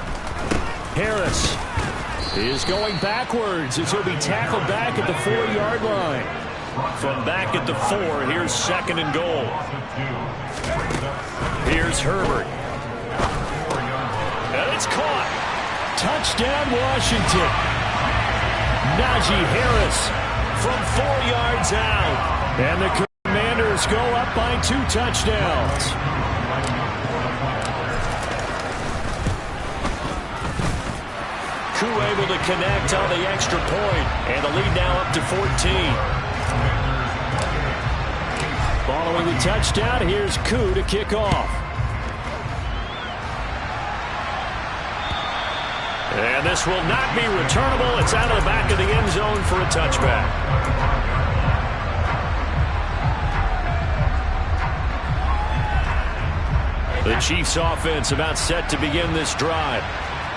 Harris is going backwards as he'll be tackled back at the 4-yard line. From back at the 4, here's 2nd and goal. Here's Herbert. And it's caught. Touchdown, Washington. Najee Harris from 4 yards out. And the Commanders go up by 2 touchdowns. Koo able to connect on the extra point. And the lead now up to 14. Following the touchdown, here's Koo to kick off. And this will not be returnable. It's out of the back of the end zone for a touchback. The Chiefs offense about set to begin this drive.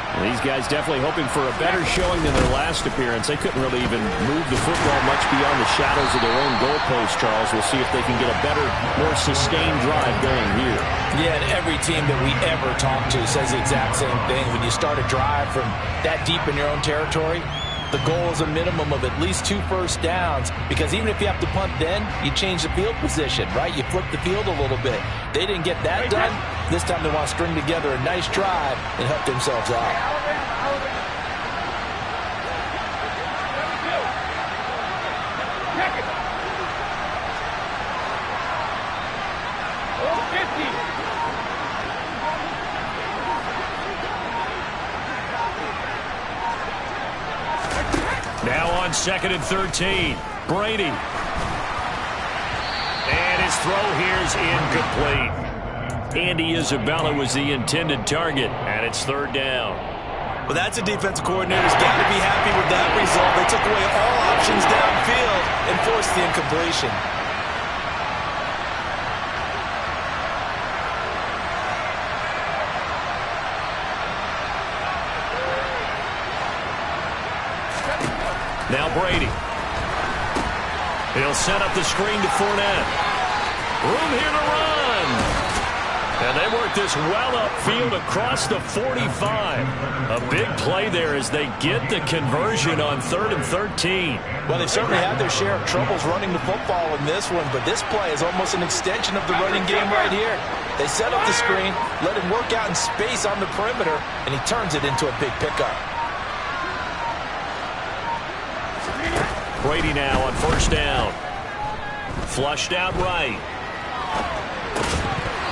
And these guys definitely hoping for a better showing than their last appearance. They couldn't really even move the football much beyond the shadows of their own goalpost, Charles. We'll see if they can get a better, more sustained drive going here. Yeah, and every team that we ever talk to says the exact same thing. When you start a drive from that deep in your own territory, the goal is a minimum of at least 2 first downs, because even if you have to punt then, you change the field position, right? You flip the field a little bit. They didn't get that done. This time they want to string together a nice drive and help themselves out. Now on 2nd and 13, Brady. And his throw here's incomplete. Andy Isabella was the intended target, and it's 3rd down. Well, that's a defensive coordinator's got to be happy with that result. They took away all options downfield and forced the incompletion. Now Brady. He'll set up the screen to Fournette. Room here to run. And they work this well upfield across the 45. A big play there as they get the conversion on 3rd and 13. Well, they certainly had their share of troubles running the football in this one, but this play is almost an extension of the running game right here. They set up the screen, let him work out in space on the perimeter, and he turns it into a big pickup. Brady now on 1st down. Flushed out right.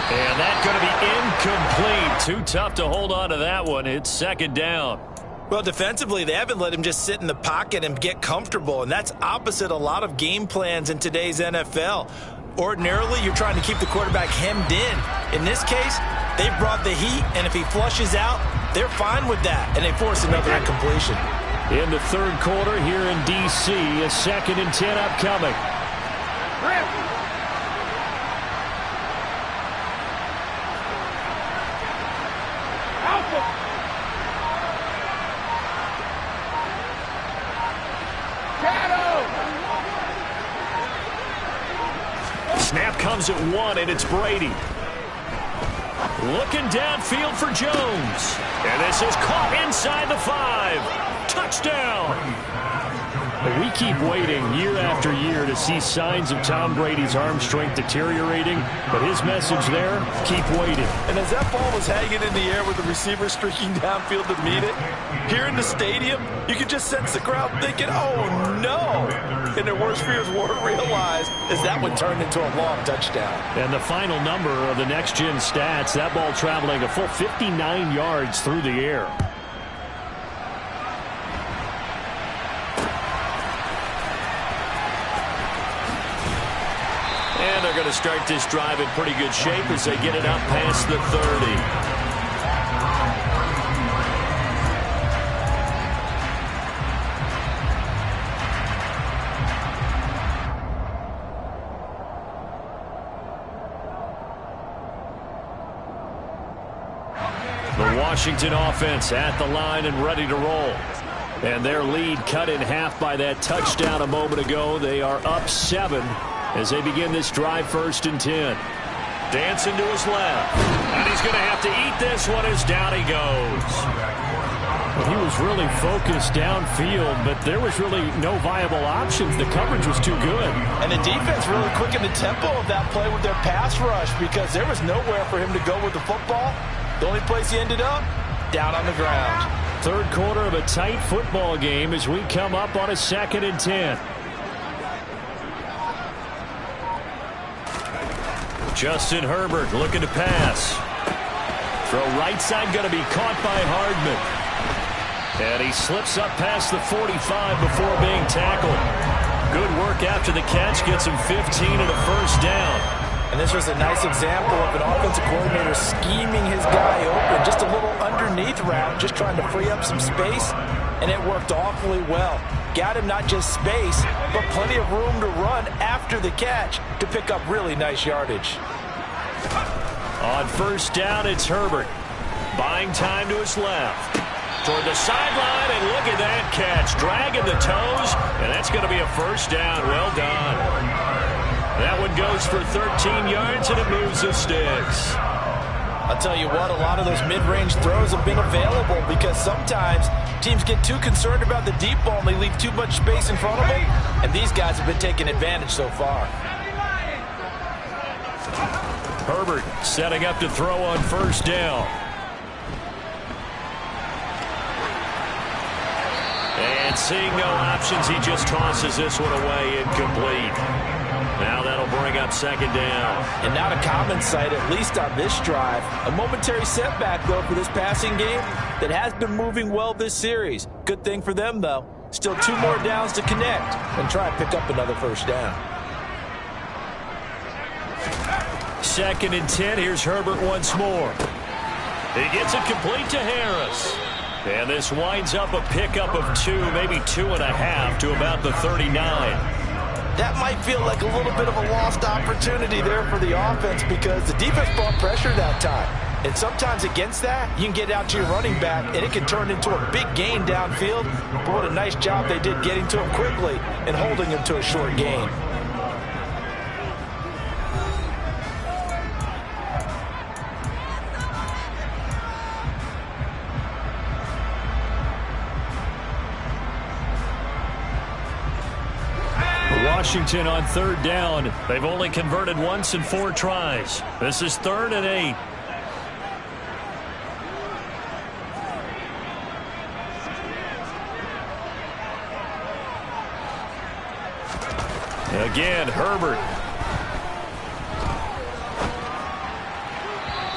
And that's going to be incomplete. Too tough to hold on to that one. It's 2nd down. Well, defensively, they haven't let him just sit in the pocket and get comfortable, and that's opposite a lot of game plans in today's NFL. Ordinarily, you're trying to keep the quarterback hemmed in. In this case, they've brought the heat, and if he flushes out, they're fine with that, and they force another incompletion. In the 3rd quarter here in D.C., a 2nd and 10 upcoming. Snap comes at 1, and it's Brady. Looking downfield for Jones. And this is caught inside the 5. Touchdown. We keep waiting year after year to see signs of Tom Brady's arm strength deteriorating, but his message there, keep waiting. And as that ball was hanging in the air with the receiver streaking downfield to meet it, here in the stadium, you could just sense the crowd thinking, oh no! And their worst fears weren't realized as that one turned into a long touchdown. And the final number of the next-gen stats, that ball traveling a full 59 yards through the air. And they're going to start this drive in pretty good shape as they get it up past the 30. The Washington offense at the line and ready to roll. And their lead cut in half by that touchdown a moment ago. They are up 7 as they begin this drive, 1st and 10. Dancing to his left. And he's going to have to eat this one as down he goes. He was really focused downfield, but there was really no viable options. The coverage was too good. And the defense really quickened the tempo of that play with their pass rush because there was nowhere for him to go with the football. The only place he ended up, down on the ground. 3rd quarter of a tight football game as we come up on a 2nd and 10. Justin Herbert looking to pass. Throw right side going to be caught by Hardman. And he slips up past the 45 before being tackled. Good work after the catch. Gets him 15 and a 1st down. And this was a nice example of an offensive coordinator scheming his guy open. Just a little underneath route, just trying to free up some space. And it worked awfully well. Got him not just space, but plenty of room to run after the catch to pick up really nice yardage. On 1st down, it's Herbert. Buying time to his left. Toward the sideline, and look at that catch. Dragging the toes, and that's going to be a 1st down. Well done. That one goes for 13 yards, and it moves the sticks. I'll tell you what, a lot of those mid-range throws have been available because sometimes teams get too concerned about the deep ball and they leave too much space in front of them, and these guys have been taking advantage so far. Herbert setting up to throw on 1st down. And seeing no options, he just tosses this one away, incomplete. Now that'll bring up 2nd down. And not a common sight, at least on this drive. A momentary setback, though, for this passing game that has been moving well this series. Good thing for them, though. Still 2 more downs to connect and try and pick up another 1st down. 2nd and 10. Here's Herbert once more. He gets it complete to Harris. And this winds up a pickup of 2, maybe 2.5 to about the 39. That might feel like a little bit of a lost opportunity there for the offense because the defense brought pressure that time. And sometimes against that, you can get out to your running back, and it can turn into a big gain downfield. But what a nice job they did getting to him quickly and holding him to a short gain. Washington on third down. They've only converted once in 4 tries. This is 3rd and 8. Again, Herbert.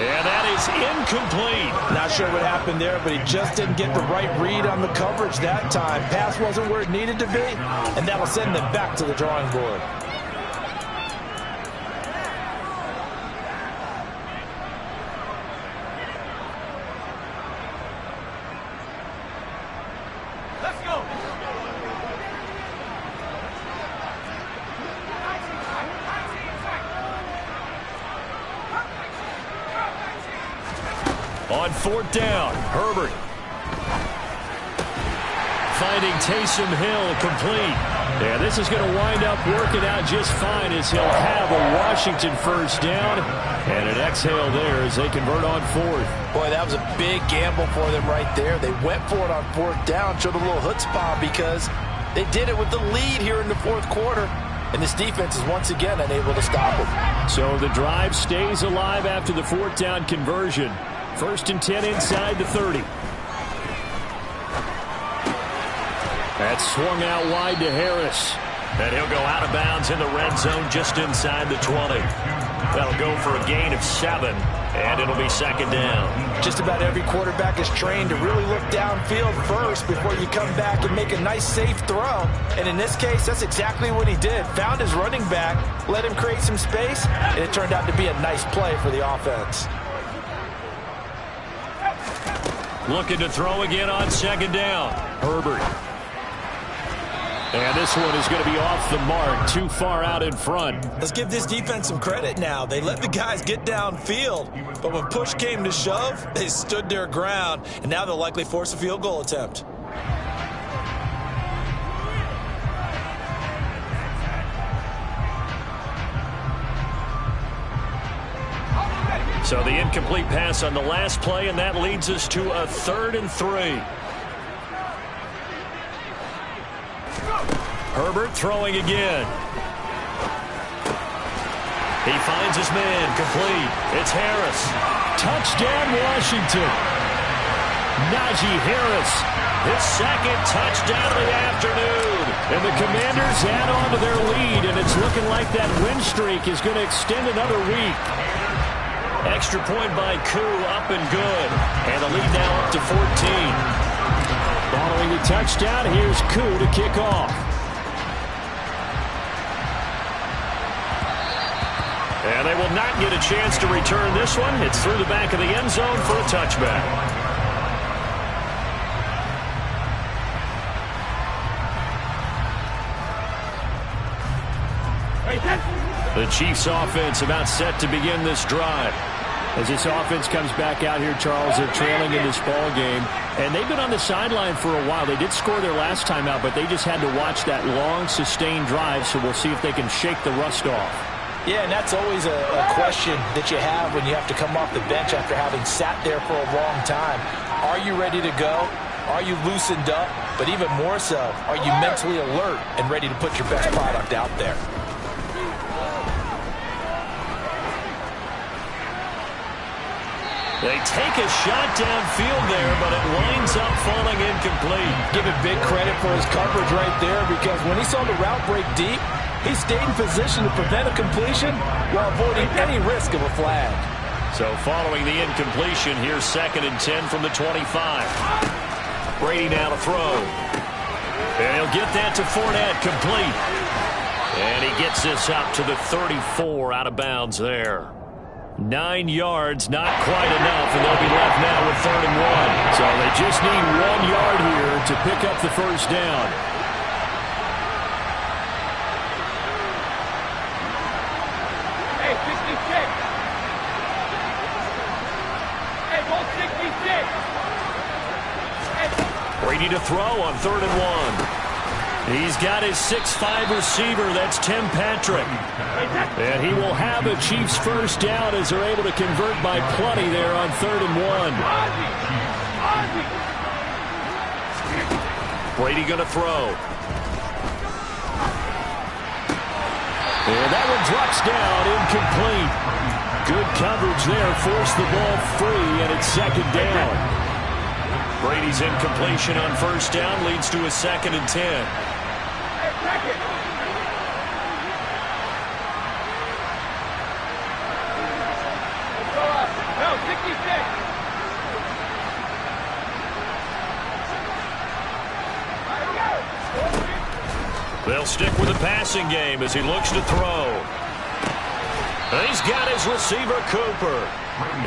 And that is incomplete. Not sure what happened there, but he just didn't get the right read on the coverage that time. Pass wasn't where it needed to be, and that'll send them back to the drawing board. Let's go. On 4th down, Herbert. Finding Taysom Hill complete. Yeah, this is going to wind up working out just fine as he'll have a Washington first down. And an exhale there as they convert on 4th. Boy, that was a big gamble for them right there. They went for it on 4th down, showed a little chutzpah because they did it with the lead here in the 4th quarter. And this defense is once again unable to stop them. So the drive stays alive after the 4th down conversion. 1st and 10 inside the 30. That's swung out wide to Harris. And he'll go out of bounds in the red zone just inside the 20. That'll go for a gain of 7, and it'll be 2nd down. Just about every quarterback is trained to really look downfield first before you come back and make a nice, safe throw. And in this case, that's exactly what he did. Found his running back, let him create some space, and it turned out to be a nice play for the offense. Looking to throw again on 2nd down. Herbert. And this one is going to be off the mark, too far out in front. Let's give this defense some credit now. They let the guys get downfield, but when push came to shove, they stood their ground, and now they'll likely force a field goal attempt. So the incomplete pass on the last play, and that leads us to a 3rd and 3. Herbert throwing again. He finds his man, complete. It's Harris. Touchdown, Washington. Najee Harris, his 2nd touchdown of the afternoon. And the Commanders add on to their lead, and it's looking like that win streak is going to extend another week. Extra point by Koo, up and good. And the lead now up to 14. Following the touchdown, here's Koo to kick off. And they will not get a chance to return this one. It's through the back of the end zone for a touchback. The Chiefs offense about set to begin this drive. As this offense comes back out here, Charles, they're trailing in this ball game. And they've been on the sideline for a while. They did score their last time out, but they just had to watch that long, sustained drive, so we'll see if they can shake the rust off. Yeah, and that's always a question that you have when you have to come off the bench after having sat there for a long time. Are you ready to go? Are you loosened up? But even more so, are you mentally alert and ready to put your best product out there? They take a shot downfield there, but it winds up falling incomplete. Give it big credit for his coverage right there, because when he saw the route break deep, he stayed in position to prevent a completion while avoiding any risk of a flag. So following the incompletion, here's 2nd and 10 from the 25. Brady now to throw. And he'll get that to Fournette, complete. And he gets this up to the 34, out of bounds there. 9 yards, not quite enough, and they'll be left now with 3rd and 1. So they just need 1 yard here to pick up the first down. Hey, 66. Hey, go 66. Brady to throw on 3rd and 1. He's got his 6'5" receiver. That's Tim Patrick. And he will have a Chiefs first down as they're able to convert by plenty there on 3rd and 1. Brady going to throw. And that one drops down, incomplete. Good coverage there, forced the ball free, and it's second down. Brady's incompletion on first down leads to a 2nd and 10. No, 66. They'll stick with the passing game as he looks to throw. He's got his receiver, Cooper.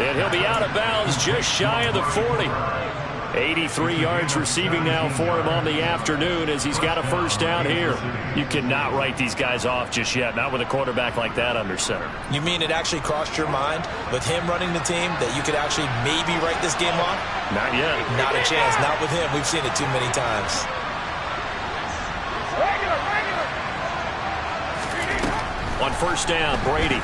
And he'll be out of bounds just shy of the 40. 83 yards receiving now for him on the afternoon as he's got a first down here. You cannot write these guys off just yet, not with a quarterback like that under center. You mean it actually crossed your mind with him running the team that you could actually maybe write this game off? Not yet. Not a chance. Not with him. We've seen it too many times. On first down, Brady.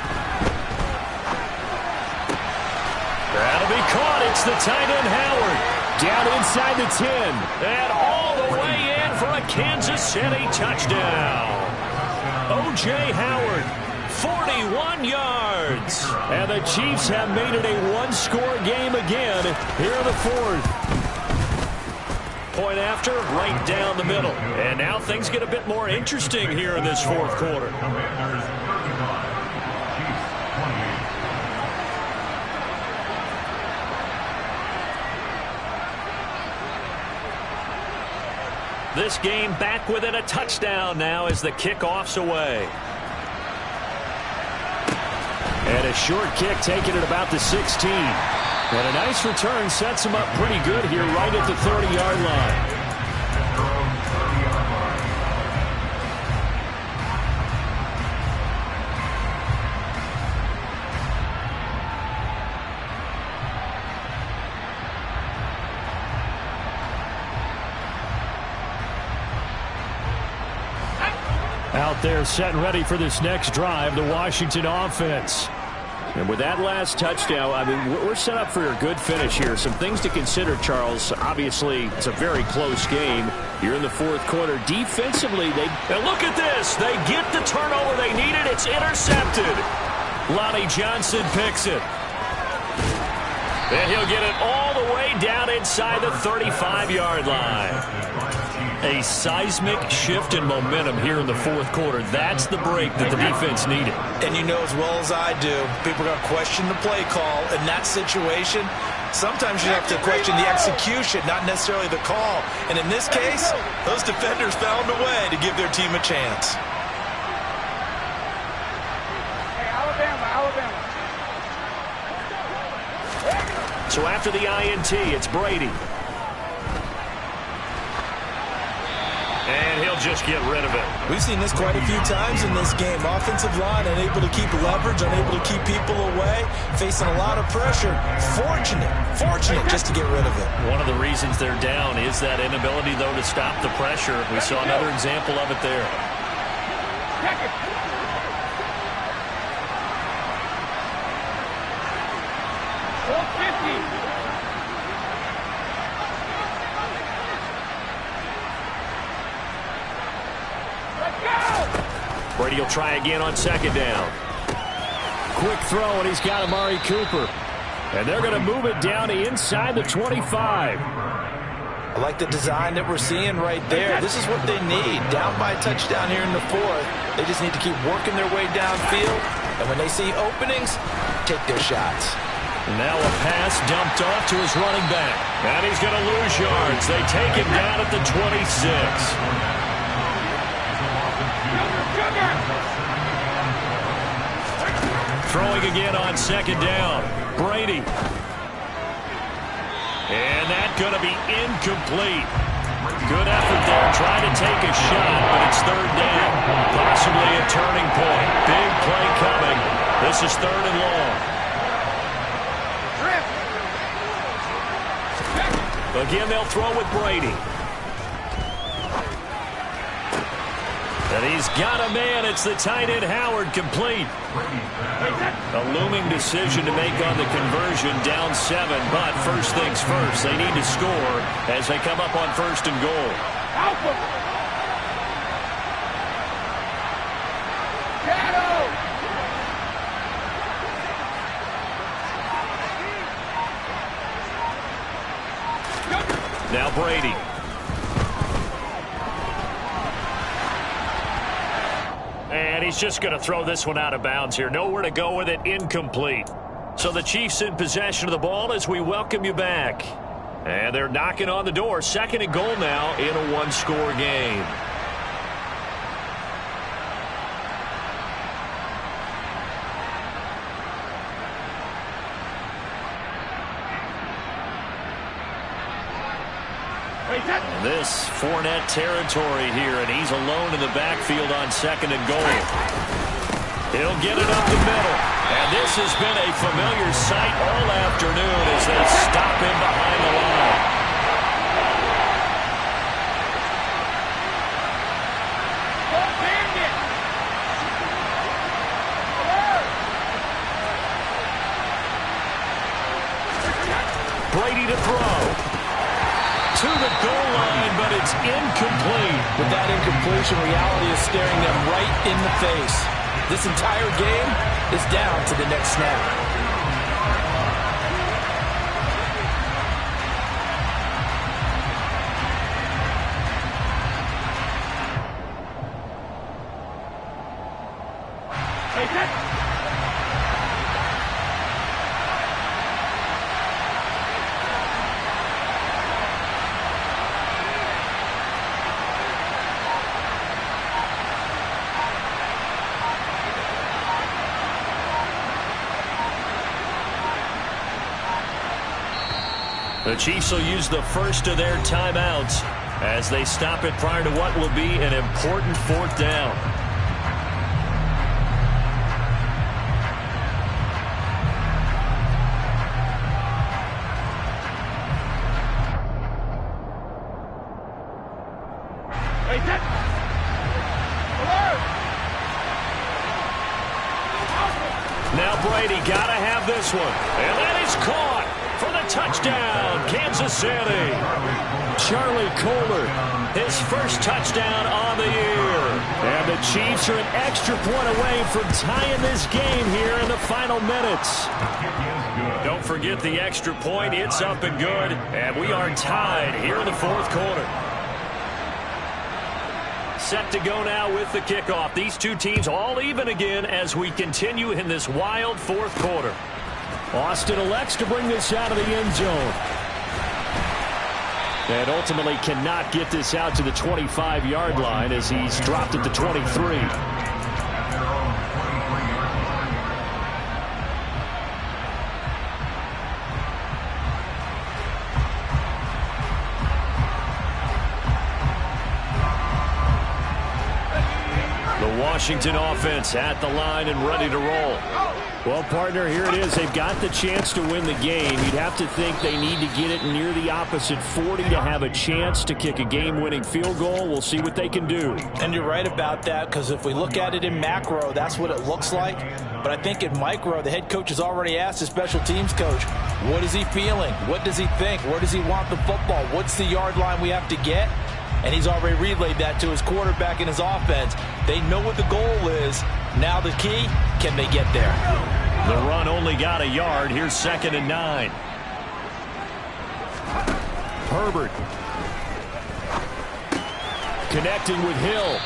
That'll be caught. It's the tight end, Howard. Down inside the 10. And all the way in for a Kansas City touchdown. O.J. Howard, 41 yards. And the Chiefs have made it a one-score game again here in the fourth. Point after, right down the middle. And now things get a bit more interesting here in this fourth quarter. This game back within a touchdown now as the kickoff's away. And a short kick taken at about the 16. And a nice return sets him up pretty good here right at the 30-yard line. Out there set and ready for this next drive, the Washington offense. And with that last touchdown, I mean, we're set up for a good finish here. Some things to consider, Charles. Obviously, it's a very close game. You're in the fourth quarter. Defensively, and look at this. They get the turnover they needed. It's intercepted. Lonnie Johnson picks it. And he'll get it all the way down inside the 35-yard line. A seismic shift in momentum here in the fourth quarter. That's the break that the defense needed. And you know as well as I do, people are going to question the play call in that situation. Sometimes you have to question the execution, not necessarily the call. And in this case, those defenders found a way to give their team a chance. Hey, Alabama. So after the INT, it's Brady. And he'll just get rid of it. We've seen this quite a few times in this game. Offensive line unable to keep leverage, unable to keep people away, facing a lot of pressure. Fortunate just to get rid of it. One of the reasons they're down is that inability, though, to stop the pressure. We saw another example of it there. Check it. Brady will try again on second down. Quick throw, and he's got Amari Cooper. And they're going to move it down to inside the 25. I like the design that we're seeing right there. This is what they need. Down by a touchdown here in the fourth. They just need to keep working their way downfield. And when they see openings, take their shots. Now a pass dumped off to his running back. And he's going to lose yards. They take him down at the 26. Throwing again on second down. Brady. And that's going to be incomplete. Good effort there, trying to take a shot, but it's third down. Possibly a turning point. Big play coming. This is third and long. Again, they'll throw with Brady. And he's got a man. It's the tight end, Howard, complete. A looming decision to make on the conversion, down 7. But first things first, they need to score as they come up on first and goal. Shadow! Now Brady. And he's just going to throw this one out of bounds here. Nowhere to go with it. Incomplete. So the Chiefs in possession of the ball as we welcome you back. And they're knocking on the door. 2nd and goal now in a one-score game. This Fournette territory here, and he's alone in the backfield on 2nd and goal. He'll get it up the middle. And this has been a familiar sight all afternoon as they stop him behind the line. Brady to throw. To the goal line, but it's incomplete. With that incompletion, reality is staring them right in the face. This entire game is down to the next snap. The Chiefs will use the first of their timeouts as they stop it prior to what will be an important 4th down. Now Brady got to have this one. And that is caught. For the touchdown, Kansas City. Charlie Kohler, his first touchdown on the year. And the Chiefs are an extra point away from tying this game here in the final minutes. Don't forget the extra point. It's up and good. And we are tied here in the 4th quarter. Set to go now with the kickoff. These two teams all even again as we continue in this wild 4th quarter. Austin elects to bring this out of the end zone. And ultimately cannot get this out to the 25-yard line as he's dropped at the 23. The Washington offense at the line and ready to roll. Well, partner, here it is. They've got the chance to win the game. You'd have to think they need to get it near the opposite 40 to have a chance to kick a game-winning field goal. We'll see what they can do. And you're right about that, because if we look at it in macro, that's what it looks like. But I think in micro, the head coach has already asked the special teams coach, what is he feeling? What does he think? Where does he want the football? What's the yard line we have to get? And he's already relayed that to his quarterback and his offense. They know what the goal is. Now the key, can they get there? The run only got a yard. Here's 2nd and 9. Herbert. Connecting with Hill.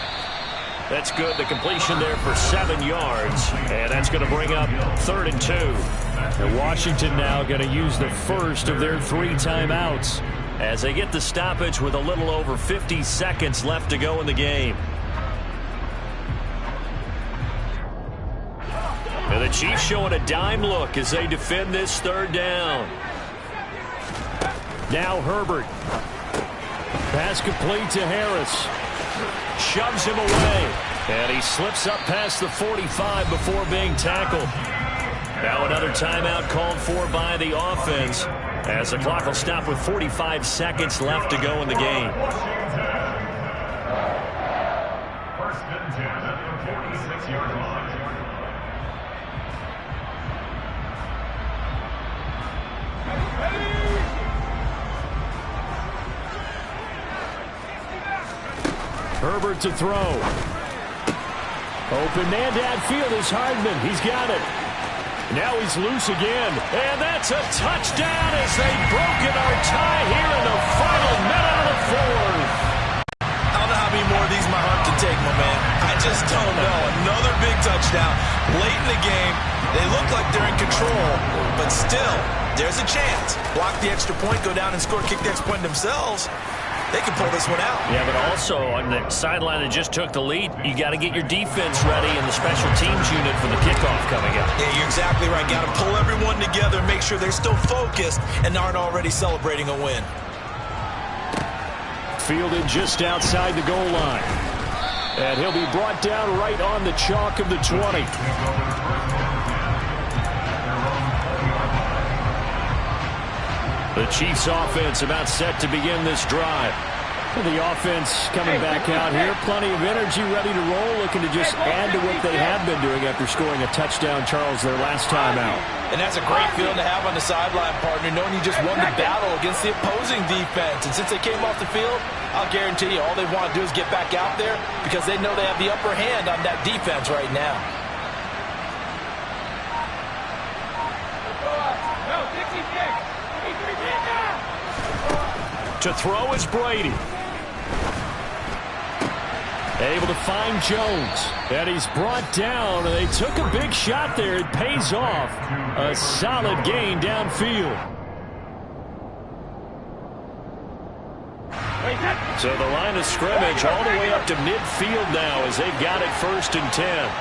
That's good. The completion there for 7 yards. And that's going to bring up 3rd and 2. And Washington now going to use the first of their 3 timeouts as they get the stoppage with a little over 50 seconds left to go in the game. And the Chiefs showing a dime look as they defend this 3rd down. Now Herbert. Pass complete to Harris. Shoves him away. And he slips up past the 45 before being tackled. Now another timeout called for by the offense as the clock will stop with 45 seconds left to go in the game. 1st and 10 at the 46-yard line. Herbert to throw. Open man downfield is Hardman. He's got it. Now he's loose again. And that's a touchdown as they've broken our tie here in the final touchdown. Late in the game, they look like they're in control, but still, there's a chance. Block the extra point, go down and score, kick the extra point themselves. They can pull this one out. Yeah, but also on the sideline that just took the lead, you got to get your defense ready and the special teams unit for the kickoff coming up. Yeah, you're exactly right. Got to pull everyone together, make sure they're still focused and aren't already celebrating a win. Fielded just outside the goal line. And he'll be brought down right on the chalk of the 20. The Chiefs offense about set to begin this drive. The offense coming back out here. Plenty of energy, ready to roll, looking to just add to what they have been doing after scoring a touchdown, Charles, their last time out. And that's a great feeling to have on the sideline, partner, knowing you just won the battle against the opposing defense. And since they came off the field, I'll guarantee you all they want to do is get back out there because they know they have the upper hand on that defense right now. To throw is Brady. Able to find Jones. And he's brought down. And they took a big shot there. It pays off. A solid gain downfield. So the line of scrimmage all the way up to midfield now as they've got it 1st and 10.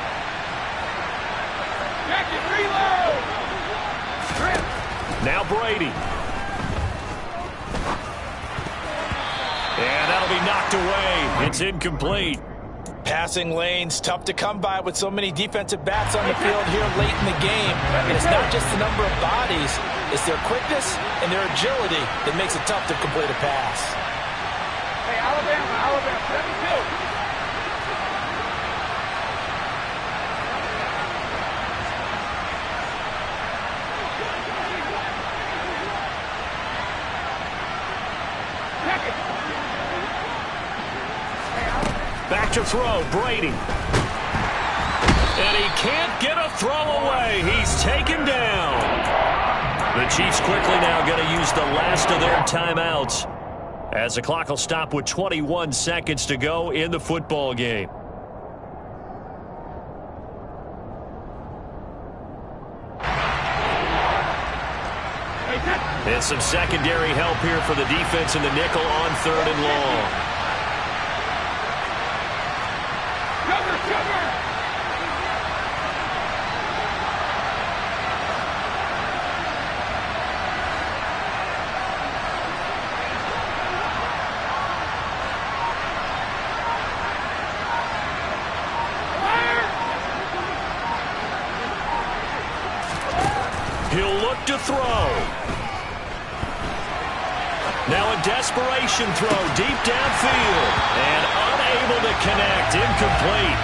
Now Brady. And that'll be knocked away. It's incomplete. Passing lanes, tough to come by with so many defensive backs on the field here late in the game. And it's not just the number of bodies, it's their quickness and their agility that makes it tough to complete a pass. Hey, Alabama, 72. Back to throw, Brady. And he can't get a throw away. He's taken down. The Chiefs quickly now going to use the last of their timeouts as the clock will stop with 21 seconds to go in the football game. And some secondary help here for the defense in the nickel on 3rd and long. He'll look to throw. Now a desperation throw deep downfield. And unable to connect. Incomplete.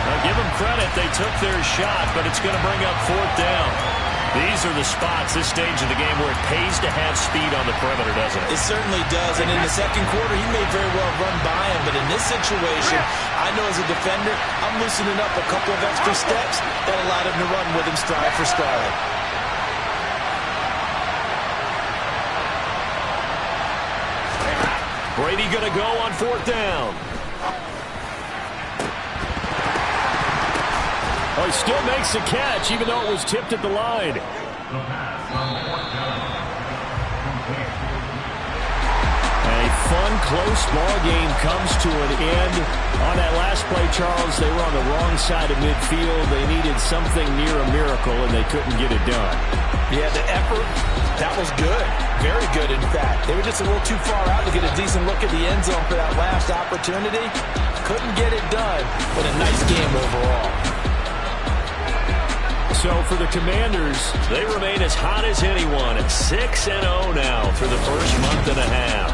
Now give them credit. They took their shot, but it's going to bring up 4th down. These are the spots, this stage of the game, where it pays to have speed on the perimeter, doesn't it? It certainly does. And in the second quarter, he may very well run by him. But in this situation, I know as a defender, I'm loosening up a couple of extra steps that allowed him to run with him stride for stride. Brady going to go on 4th down. Oh, he still makes the catch, even though it was tipped at the line. A fun, close ball game comes to an end. On that last play, Charles, they were on the wrong side of midfield. They needed something near a miracle, and they couldn't get it done. Yeah, the effort, that was good. Very good, in fact. They were just a little too far out to get a decent look at the end zone for that last opportunity. Couldn't get it done, but a nice game overall. So for the Commanders, they remain as hot as anyone at 6-0 now through the first month and a half.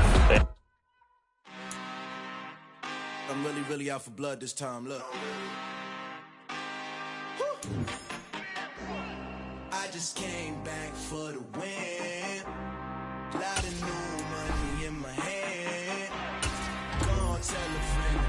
I'm really out for blood this time. Look. I just came back for the win. Lot of new money in my hand. Go on, tell a friend.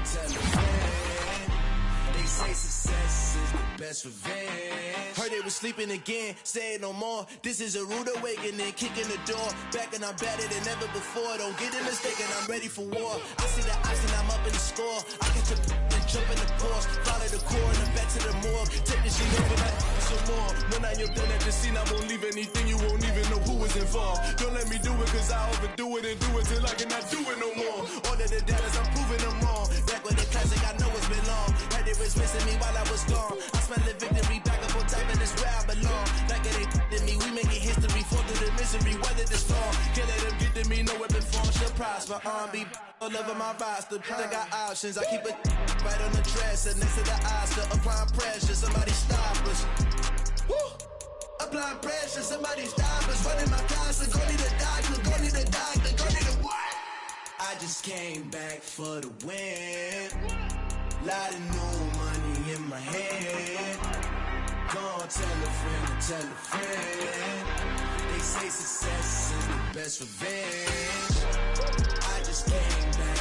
They say success is the best revenge. Heard they was sleeping again, say it no more. This is a rude awakening, kicking the door. Back and I'm better than ever before. Don't get it mistaken, I'm ready for war. I see the option, I'm up in the score. I catch a and jump in the course. Follow the core and then back to the morgue. Take the shit over that some more. When I am done at the scene, I won't leave anything. You won't even know who was involved. Don't let me do it, cause I overdo it and do it till I cannot do it no more. All of the doubters, I'm proving them wrong. Back with the classic, I know it's been long. Had it was missing me while I was gone. I smell the victory back up on top, and it's where I belong. Like it ain't to me, we making history. Fall through the misery, weather the storm. Can't let them get to me, no weapon form shall prosper. Be all over my roster. I got options, I keep it right on the dresser. Next to the Oscar, applying pressure. Somebody stop us. Woo! Applying pressure, somebody stop us. Running my closet, go need a doctor, go need a doctor, go need a what? I just came back for the win. Lot of new money in my hand. Go tell a friend, tell a friend. They say success is the best revenge. I just came back